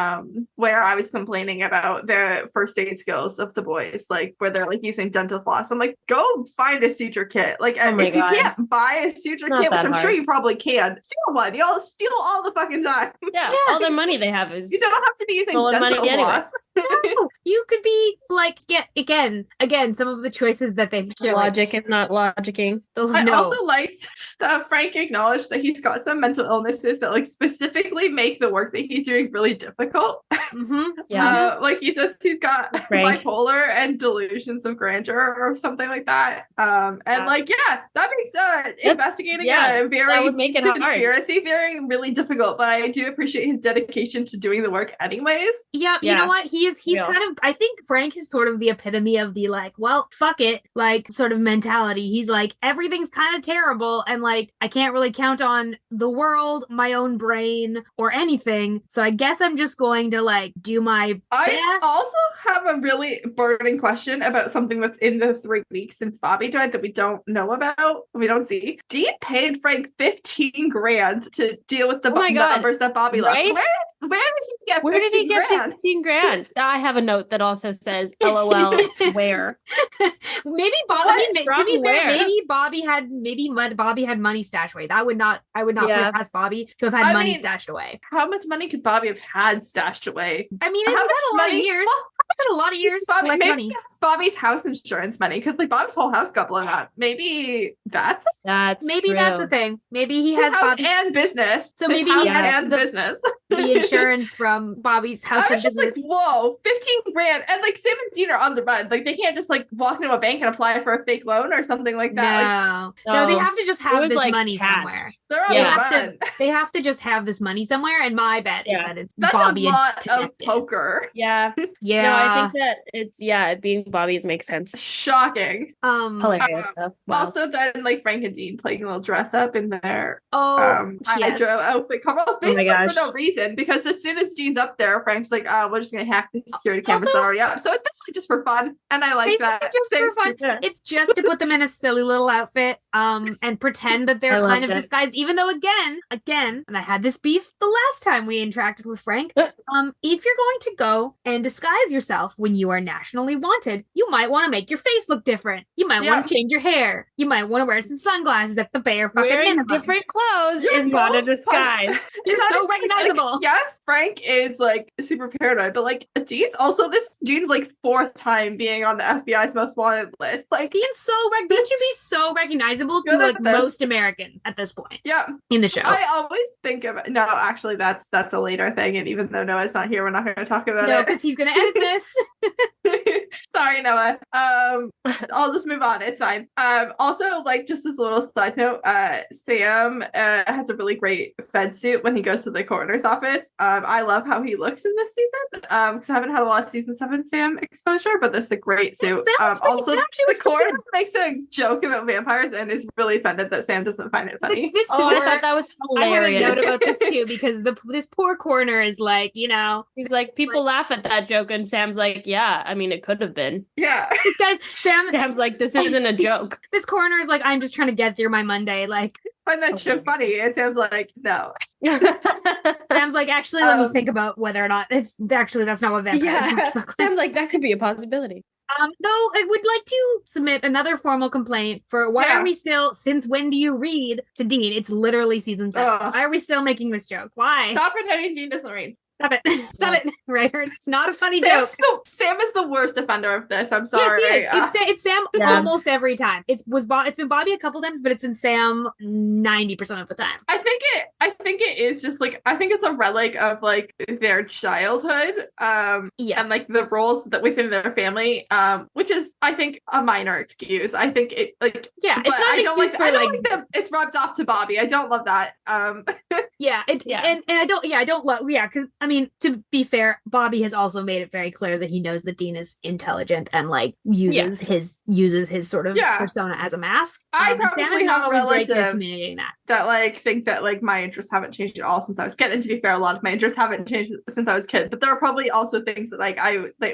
where I was complaining about the first aid skills of the boys, like where they're like using dental floss. I'm like, go find a suture kit. Like if you can't buy a suture kit, which I'm sure you probably can, steal one. Y'all steal all the fucking time. Yeah, all the money they have is you don't have to be using dental floss. No, you could be like again some of the choices that they make. Logic is not logicking. I also liked that Frank acknowledged that he's got some mental illnesses that like specifically make the work that he's doing really difficult. Like he says he's got bipolar and delusions of grandeur or something like that. That makes investigating a very conspiracy theory really difficult, but I do appreciate his dedication to doing the work anyways. You know what? He's kind of, I think Frank is sort of the epitome of the like, well, fuck it, like sort of mentality. He's like, everything's kind of terrible and like I can't really count on the world, my own brain, or anything. So I guess I'm just going to like do my best. I also have a really burning question about something that's in the 3 weeks since Bobby died that we don't know about, we don't see. Dean paid Frank $15,000 to deal with the numbers that Bobby left. Where did he get $15,000? I have a note that also says LOL where. Maybe Bobby Bobby had money stashed away. I would not put it past Bobby to have had money stashed away. How much money could Bobby have had stashed away? I mean, it's been a lot of years. It's been a lot of years to collect money. It's Bobby's house insurance money, because like Bob's whole house got blown up. Maybe that's a thing. Maybe he his has house Bobby's and business. So maybe he has business. the insurance from Bobby's house. I was just like, whoa, 15 grand. And like Sam and Dean are on the run. Like they can't just like walk into a bank and apply for a fake loan or something like that. No, they have to just have this like money cash. somewhere. They're on the run. They have to just have this money somewhere. And my bet is that it's That's Bobby a lot of poker. Yeah. Yeah. No, I think that it's being Bobby's makes sense. Shocking. Hilarious stuff. Wow. Also then like Frank and Dean playing a little dress up in their yes. hydro outfit combos basically for no reason, because as soon as Dean's up there, Frank's like, we're just gonna hack the security cameras that are already up. So it's basically just for fun. And I like that. Just for fun. It's just to put them in a silly little outfit and pretend that they're kind of disguised, even though again, and I had this beef the last time we interacted with Frank. If you're going to go and disguise yourself when you are nationally wanted, you might want to make your face look different. You might want to change your hair. You might want to wear some sunglasses at the bare fucking minimum. Different clothes is not a disguise. You're so recognizable. Like, yes, Frank is like super paranoid, but like Dean's like 4th time being on the FBI's most wanted list. Like Dean should be so recognizable to like most Americans at this point. Yeah, in the show. I always think of no, actually that's a later thing, and even though Noah's not here, we're not going to talk about it. No, because he's going to edit this. Sorry, Noah. I'll just move on. It's fine. Also, like just this little side note, Sam has a really great Fed suit when he goes to the coroner's office. I love how he looks in this season. Because I haven't had a lot of season 7 Sam exposure, but this is a great suit. Also, the coroner makes a joke about vampires and is really offended that Sam doesn't find it funny. I thought that was hilarious. I had a note about this too, because this poor coroner is like, he's like, people laugh at that joke, and Sam's like, yeah, I mean, it could have been. Yeah. Sam's like, this isn't a joke. This coroner is like, I'm just trying to get through my Monday. Like, find that joke funny. And Sam's like, no. Sam's like, actually, let me think about whether or not that's not what vampires looks like. Sam's like, that could be a possibility. Though I would like to submit another formal complaint for why are we still, since when do you read to Dean? It's literally season 7. Why are we still making this joke? Why? Stop pretending Dean doesn't read. Stop it, writer. It's not a funny joke. Sam is the worst offender of this. I'm sorry. Yes, he is. It's Sam almost every time. It's been Bobby a couple times, but it's been Sam 90% of the time. I think it is just like, I think it's a relic of like their childhood. And like the roles that within their family, which is I think a minor excuse. I think it like it's not an excuse for it's rubbed off to Bobby. I don't love that. And I don't love because I mean, to be fair, Bobby has also made it very clear that he knows that Dean is intelligent and like uses his sort of persona as a mask. I probably Sam is not always great at communicating that like think that like my interests haven't changed at all since I was a kid. And to be fair, a lot of my interests haven't changed since I was a kid. But there are probably also things that like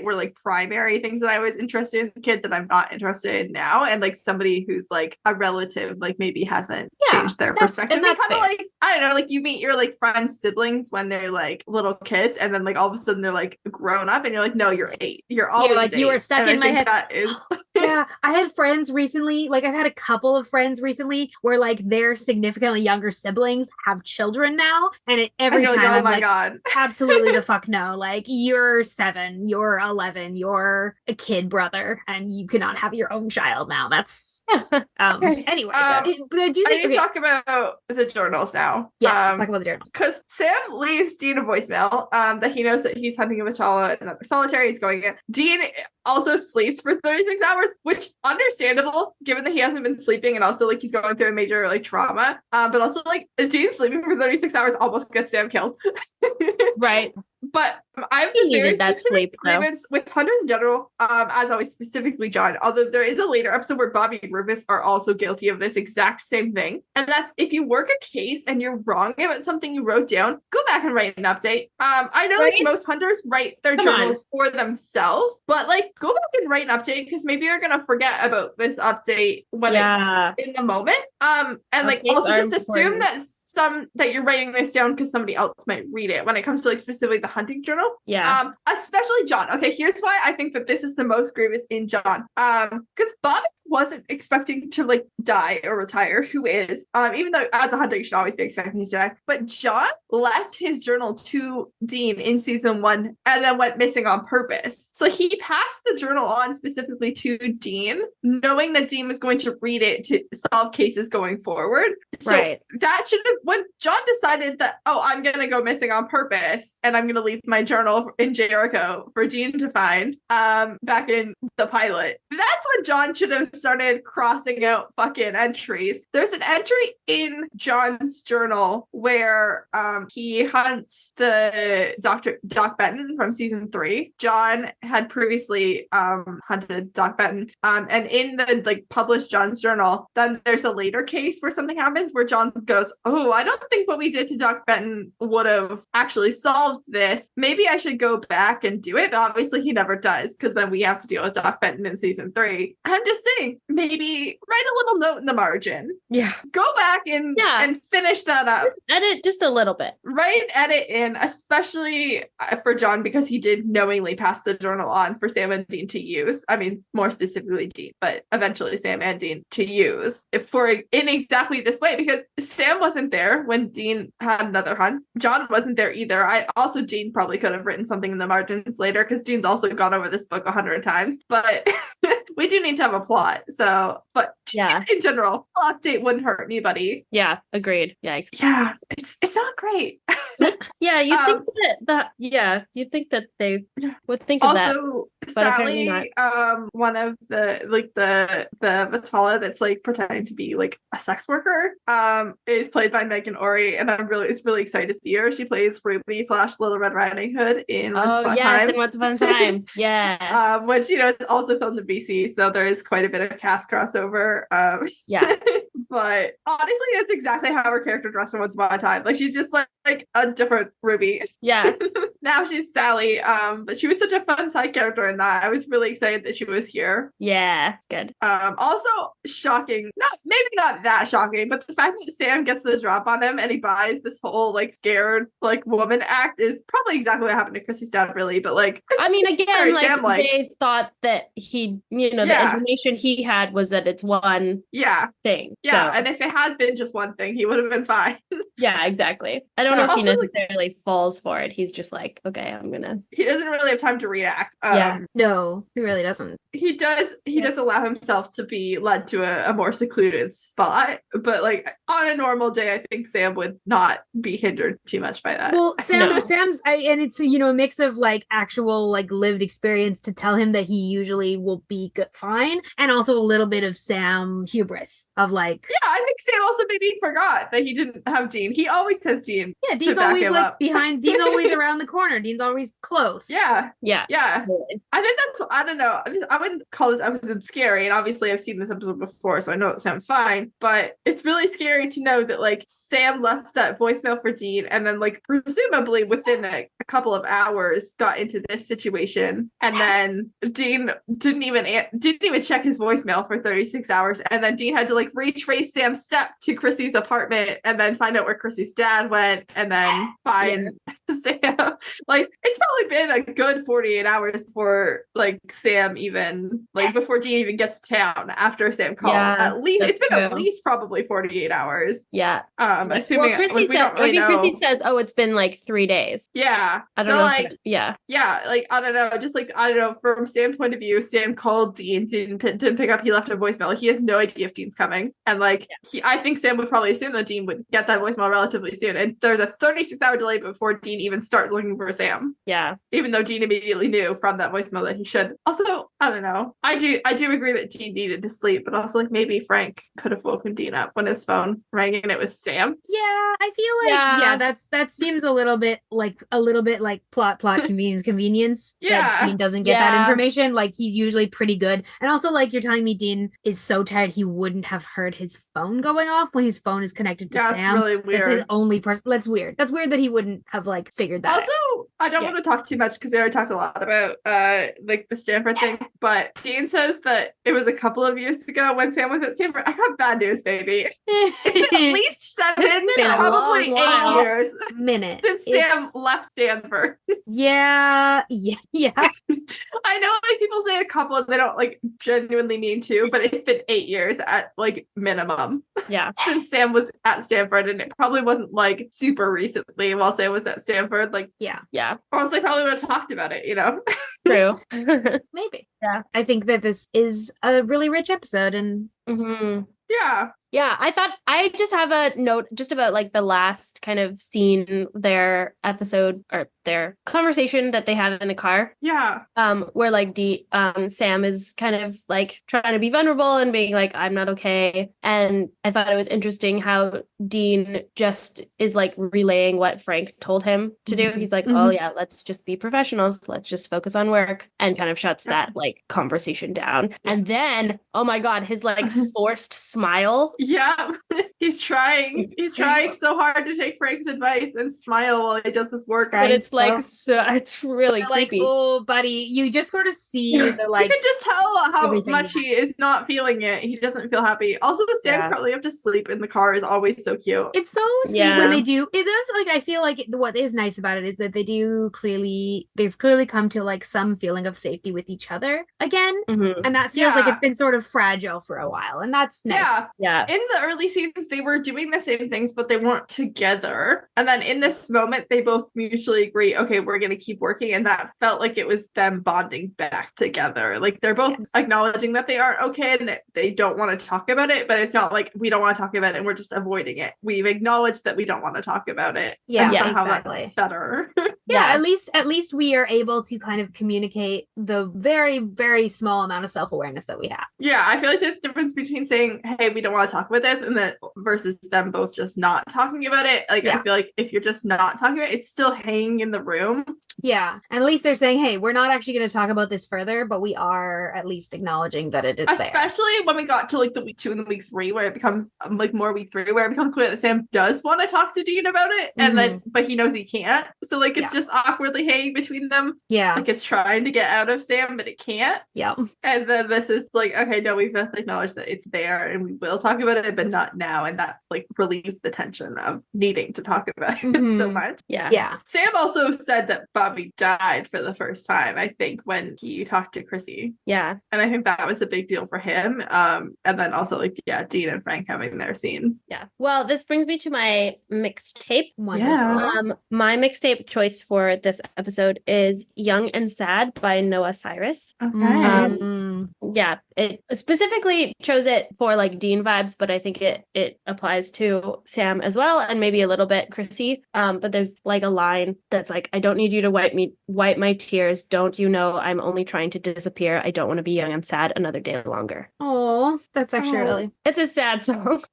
were like primary things that I was interested in as a kid that I'm not interested in now. And like somebody who's like a relative like maybe hasn't changed their perspective. And that's kind of like, I don't know, like you meet your like friends' siblings when they're like little kids, and then like all of a sudden they're like grown up, and you're like, no, you're 8. You're always like 8. You were stuck in my head. That is I had friends recently, like I've had a couple of friends recently where like their significantly younger siblings have children now, and every time I'm like, God, absolutely the fuck no. Like you're 7, you're 11, you're a kid brother, and you cannot have your own child now. That's anyway. But I do think to talk about the journals now. Yes, let's talk about the journals. Because Sam leaves Dean a voicemail that he knows that he's hunting a Machala and another solitary. He's going in. Dean also sleeps for 36 hours, which understandable given that he hasn't been sleeping, and also like he's going through a major like trauma. But also like Dean sleeping for 36 hours almost gets Sam killed. Right. But I have this very specific grievance with Hunters in general, as always, specifically John. Although there is a later episode where Bobby and Rufus are also guilty of this exact same thing. And that's if you work a case and you're wrong about something you wrote down, go back and write an update. I know like most hunters write their journals for themselves, but like go back and write an update, because maybe you're gonna forget about this update when it's in the moment. And like also just assume that you're writing this down because somebody else might read it when it comes to like specifically the hunting journal. Yeah. Especially John. Okay, here's why I think that this is the most grievous in John. Because Bob wasn't expecting to like die or retire, who is, even though as a hunter you should always be expecting to die. But John left his journal to Dean in season 1 and then went missing on purpose. So he passed the journal on specifically to Dean, knowing that Dean was going to read it to solve cases going forward. So that should have, when John decided that, oh, I'm going to go missing on purpose and I'm going to leave my journal in Jericho for Dean to find, back in the pilot, that's when John should have started crossing out fucking entries. There's an entry in John's journal where he hunts the Doc Benton from season 3. John had previously hunted Doc Benton, and in the like published John's journal, then there's a later case where something happens where John goes, oh, I don't think what we did to Doc Benton would have actually solved this. Maybe I should go back and do it. But obviously he never does, because then we have to deal with Doc Benton in season 3. I'm just saying, maybe write a little note in the margin. Yeah. Go back and finish that up. Edit just a little bit. Write edit in, especially for John, because he did knowingly pass the journal on for Sam and Dean to use. I mean, more specifically Dean, but eventually Sam and Dean to use in exactly this way, because Sam wasn't there when Dean had another hunt. John wasn't there either. Dean probably could have written something in the margins later, because Dean's also gone over this book 100 times, but we do need to have a plot. So, but just in general, plot update wouldn't hurt anybody. Yeah, agreed. Yikes. Yeah, it's not great. Yeah, you'd think that they would think of that. Also, Sally, one of the Vitala that's like pretending to be like a sex worker, is played by Megan Ori, and it's really excited to see her. She plays Ruby / Little Red Riding Hood in Once Upon a Time. In Once Upon a Time. Yeah. Which is also filmed in BC, so there is quite a bit of cast crossover. Yeah. But honestly, that's exactly how her character dressed in Once Upon a Time. Like, she's just like a different Ruby. Yeah. Now she's Sally. But she was such a fun side character in that. I was really excited that she was here. Yeah, good. Also shocking, maybe not that shocking, but the fact that Sam gets the drop on him and he buys this whole like scared like woman act is probably exactly what happened to Krissy's dad, really. But like, I mean, again, like they thought that he, the information he had was that it's one thing. Yeah, and if it had been just one thing, he would have been fine. Yeah, exactly. I don't know if he necessarily falls for it. He's just like, okay, I'm gonna. He doesn't really have time to react. No, he really doesn't. He does allow himself to be led to a more secluded spot, but like on a normal day, I think Sam would not be hindered too much by that. Well, Sam's, and it's a mix of like actual like lived experience to tell him that he usually will be fine, and also a little bit of Sam hubris of like. Yeah, I think Sam also maybe forgot that he didn't have Dean. He always has Dean. Yeah, Dean's always like behind. Dean's always around the corner. Dean's always close. Yeah. Totally. I think that's. I don't know. I wouldn't call this episode scary, and obviously I've seen this episode before, so I know it sounds fine. But it's really scary to know that like Sam left that voicemail for Dean, and then like presumably within a couple of hours got into this situation, and then Dean didn't even check his voicemail for 36 hours, and then Dean had to like retrace Sam's step to Krissy's apartment, and then find out where Krissy's dad went, and then find Sam. Like, it's probably been a good 48 hours before like Sam even before Dean even gets to town after Sam called. At least it's been at least probably 48 hours. Yeah. Assuming Krissy says, oh, it's been like 3 days. Yeah. I don't know. Like, I don't know. Just like, I don't know. From Sam's point of view, Sam called Dean, didn't pick up. He left a voicemail. Like, he has no idea if Dean's coming. And like, I think Sam would probably assume that Dean would get that voicemail relatively soon. And there's a 36-hour delay before Dean even starts looking for Sam. Yeah. Even though Dean immediately knew from that voicemail that he should. Also, I don't know. I do agree that Dean needed to sleep, but also like maybe Frank could have woken Dean up when his phone rang and it was Sam. Yeah, I feel like that seems a little bit like plot convenience. Yeah. That Dean doesn't get that information. Like, he's usually pretty good. And also, like, you're telling me Dean is so tired he wouldn't have heard his phone going off when his phone is connected to Sam. That's really weird. That's his only person. That's weird. That's weird that he wouldn't have like figured that out. Also, I don't want to talk too much because we already talked a lot about like the Stanford thing. But Dean says that it was a couple of years ago when Sam was at Stanford. I got bad news, baby. It's been at least 7, probably 8 years since Sam left Stanford. Yeah. I know like people say a couple and they don't like genuinely mean to, but it's been 8 years at like minimum. Yeah. Since Sam was at Stanford, and it probably wasn't like super recently while Sam was at Stanford. Like, yeah. Or else they probably would have talked about it, you know? True. Maybe. Yeah. I think that this is a really rich episode, and Yeah, I just have a note just about like the last kind of scene, their episode or their conversation that they have in the car. Yeah. Where like Sam is kind of like trying to be vulnerable and being like, I'm not okay. And I thought it was interesting how Dean just is like relaying what Frank told him to do. He's like, oh yeah, let's just be professionals. Let's just focus on work, and kind of shuts that like conversation down. And then, oh my God, his like forced smile. Yeah, he's trying so hard to take Frank's advice and smile while he does this work. But it's like, it's really creepy. Like, oh, buddy, you just sort of see the like. You can just tell how much he is not feeling it. He doesn't feel happy. Also, the Sam curling up to sleep in the car is always so cute. It's so sweet when they do. It does, like, I feel like what is nice about it is that they've clearly come to like some feeling of safety with each other again, and that feels like it's been sort of fragile for a while, and that's nice. Yeah. In the early seasons, they were doing the same things, but they weren't together. And then in this moment, they both mutually agree, okay, we're going to keep working. And that felt like it was them bonding back together. Like they're both acknowledging that they aren't okay and that they don't want to talk about it, but it's not like we don't want to talk about it and we're just avoiding it. We've acknowledged that we don't want to talk about it. Yeah, and somehow exactly. That's better. At least we are able to kind of communicate the very, very small amount of self-awareness that we have. Yeah, I feel like there's a difference between saying, hey, we don't want to talk about this, and then versus them both just not talking about it. Like, I feel like if you're just not talking about it, it's still hanging in the room. Yeah, and at least they're saying, hey, we're not actually going to talk about this further, but we are at least acknowledging that it is there. Especially when we got to like the week 2 and the week 3, where it becomes like more week 3, where it becomes clear that Sam does want to talk to Dean about it, and then but he knows he can't. So like it's just awkwardly hanging between them. Yeah, like it's trying to get out of Sam, but it can't. Yeah, and then this is like, okay, no, we've acknowledged that it's there, and we will talk about it, but not now, and that's like relieved the tension of needing to talk about it so much. Yeah. Sam also said that Bobby died for the first time, I think, when he talked to Krissy. Yeah, and I think that was a big deal for him. And then also like Dean and Frank having their scene. Yeah. Well, this brings me to my mixtape. Wonderful. My mixtape choice for this episode is "Young and Sad" by Noah Cyrus. Okay. Yeah, it specifically chose it for like Dean vibes, but I think it applies to Sam as well, and maybe a little bit Krissy. But there's like a line that's like, I don't need you to wipe my tears. Don't you know I'm only trying to disappear? I don't want to be young and sad another day longer. Oh, that's actually really. It's a sad song.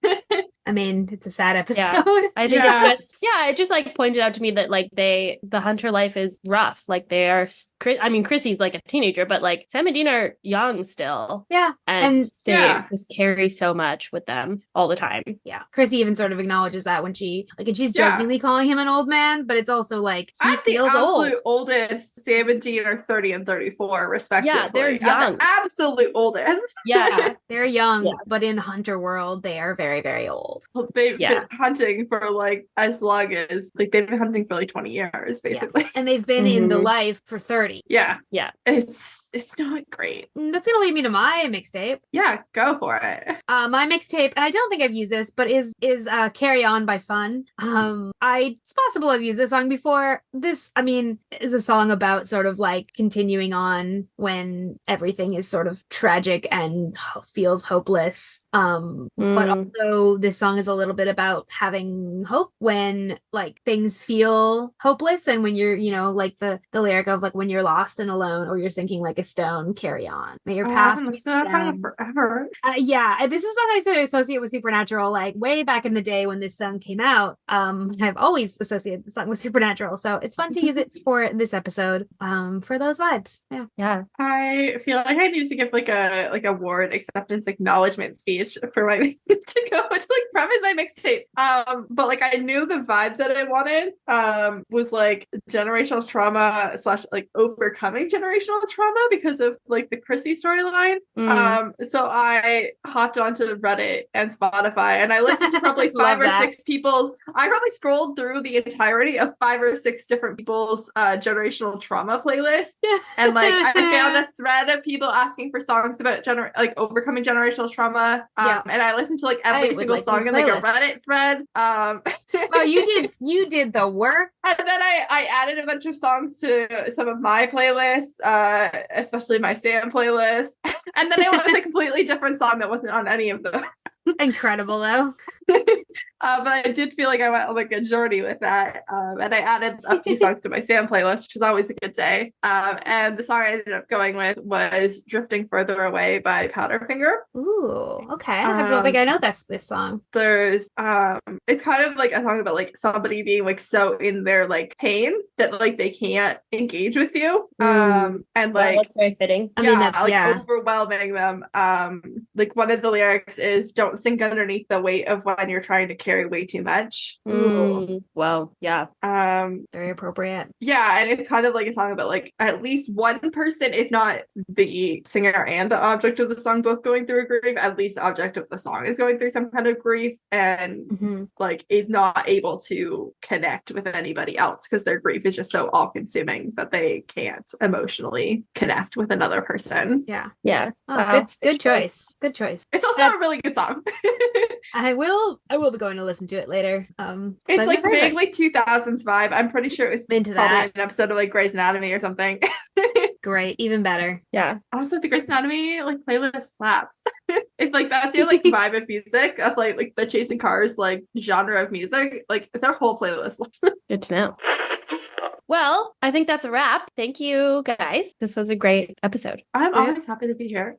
I mean, it's a sad episode. Yeah. I think it just like pointed out to me that like the hunter life is rough. Like they are, Krissy's like a teenager, but like Sam and Dean are young still. Yeah. And they just carry so much with them all the time. Yeah. Krissy even sort of acknowledges that when she's jokingly calling him an old man, but it's also like, he feels old. At the absolute oldest, Sam and Dean are 30 and 34 respectively. Yeah, they're young. At the absolute oldest. Yeah. They're young, but in hunter world, they are very, very old. Well, they've been hunting for like as long as like they've been hunting for like 20 years basically, and they've been in the life for 30. Yeah, it's not great. That's gonna lead me to my mixtape. Yeah, go for it. My mixtape, and I don't think I've used this, but is Carry On by Fun. It's possible I've used this song before. This, I mean, is a song about sort of like continuing on when everything is sort of tragic and feels hopeless. But also this song is a little bit about having hope when like things feel hopeless, and when you're, like the lyric of like, when you're lost and alone or you're sinking like a stone, carry on. May your past be song forever. This is something I associate with Supernatural, like way back in the day when this song came out. I've always associated the song with Supernatural, so it's fun to use it for this episode, for those vibes. Yeah. I feel like I need to give like a award acceptance acknowledgement speech for my to go to like Prem is my mixtape. But like I knew the vibes that I wanted was like generational trauma / like overcoming generational trauma because of like the Krissy storyline. So I hopped onto Reddit and Spotify and I listened to probably 5 or 6 people's. I probably scrolled through the entirety of 5 or 6 different people's generational trauma playlist. And like I found a thread of people asking for songs about like overcoming generational trauma. And I listened to like every single song in like a Reddit thread. Oh, you did the work. And then I added a bunch of songs to some of my playlists, especially my Sam playlist. And then I went with a completely different song that wasn't on any of them. Incredible though. But I did feel like I went on like a journey with that. And I added a few songs to my Sam playlist, which is always a good day. And the song I ended up going with was Drifting Further Away by Powderfinger. Ooh, okay. I don't think I know this song. There's it's kind of like a song about like somebody being like so in their like pain that like they can't engage with you. And like that's very fitting. I mean, that's like overwhelming them. Like one of the lyrics is "Don't sink underneath the weight of when you're trying to carry way too much." Well, yeah. Very appropriate. Yeah, and it's kind of like a song about like at least one person, if not the singer and the object of the song, both going through a grief. At least the object of the song is going through some kind of grief and like is not able to connect with anybody else because their grief is just so all-consuming that they can't emotionally connect with another person. Yeah. Oh, good choice. Good choice. It's also a really good song. I will be going to listen to it later. It's like vaguely 2000s vibe. I'm pretty sure it was into probably that. an episode of like Grey's Anatomy or something. Great, even better. Yeah. Also, the Grey's Anatomy like playlist slaps. It's like that's your like vibe of music of like the Chasing Cars like genre of music. Like their whole playlist. Good to know. Well, I think that's a wrap. Thank you, guys. This was a great episode. I'm always happy to be here.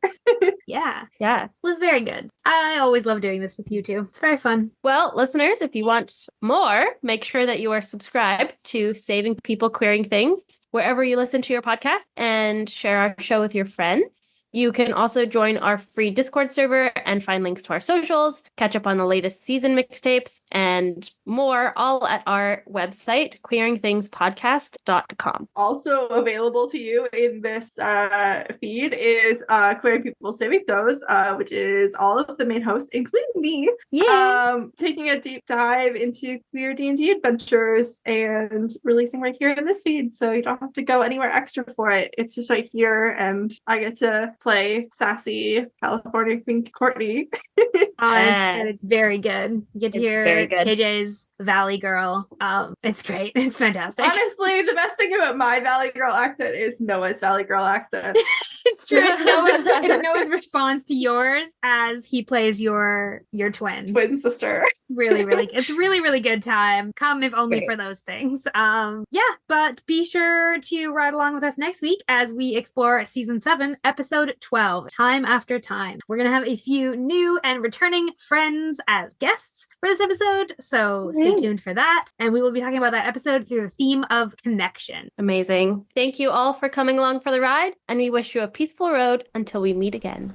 Yeah. It was very good. I always love doing this with you too. It's very fun. Well, listeners, if you want more, make sure that you are subscribed to Saving People Queering Things wherever you listen to your podcast and share our show with your friends. You can also join our free Discord server and find links to our socials, catch up on the latest season mixtapes, and more, all at our website, queeringthingspodcast.com. Also available to you in this feed is Queering People Saving Those, which is all of the main hosts, including me, taking a deep dive into queer D&D adventures and releasing right here in this feed. So you don't have to go anywhere extra for it. It's just right here, and I get to play sassy California Queen Courtney. It's very good. You get to hear KJ's Valley Girl. It's great. It's fantastic. Honestly, the best thing about my Valley Girl accent is Noah's Valley Girl accent. It's true. It's Noah's response to yours as he plays your twin sister. It's really, really good time. Come if only for those things. But be sure to ride along with us next week as we explore season 7, episode 12, Time After Time. We're gonna have a few new and returning friends as guests for this episode, so stay tuned for that. And we will be talking about that episode through the theme of connection. Amazing. Thank you all for coming along for the ride, and we wish you a peaceful road until we meet again.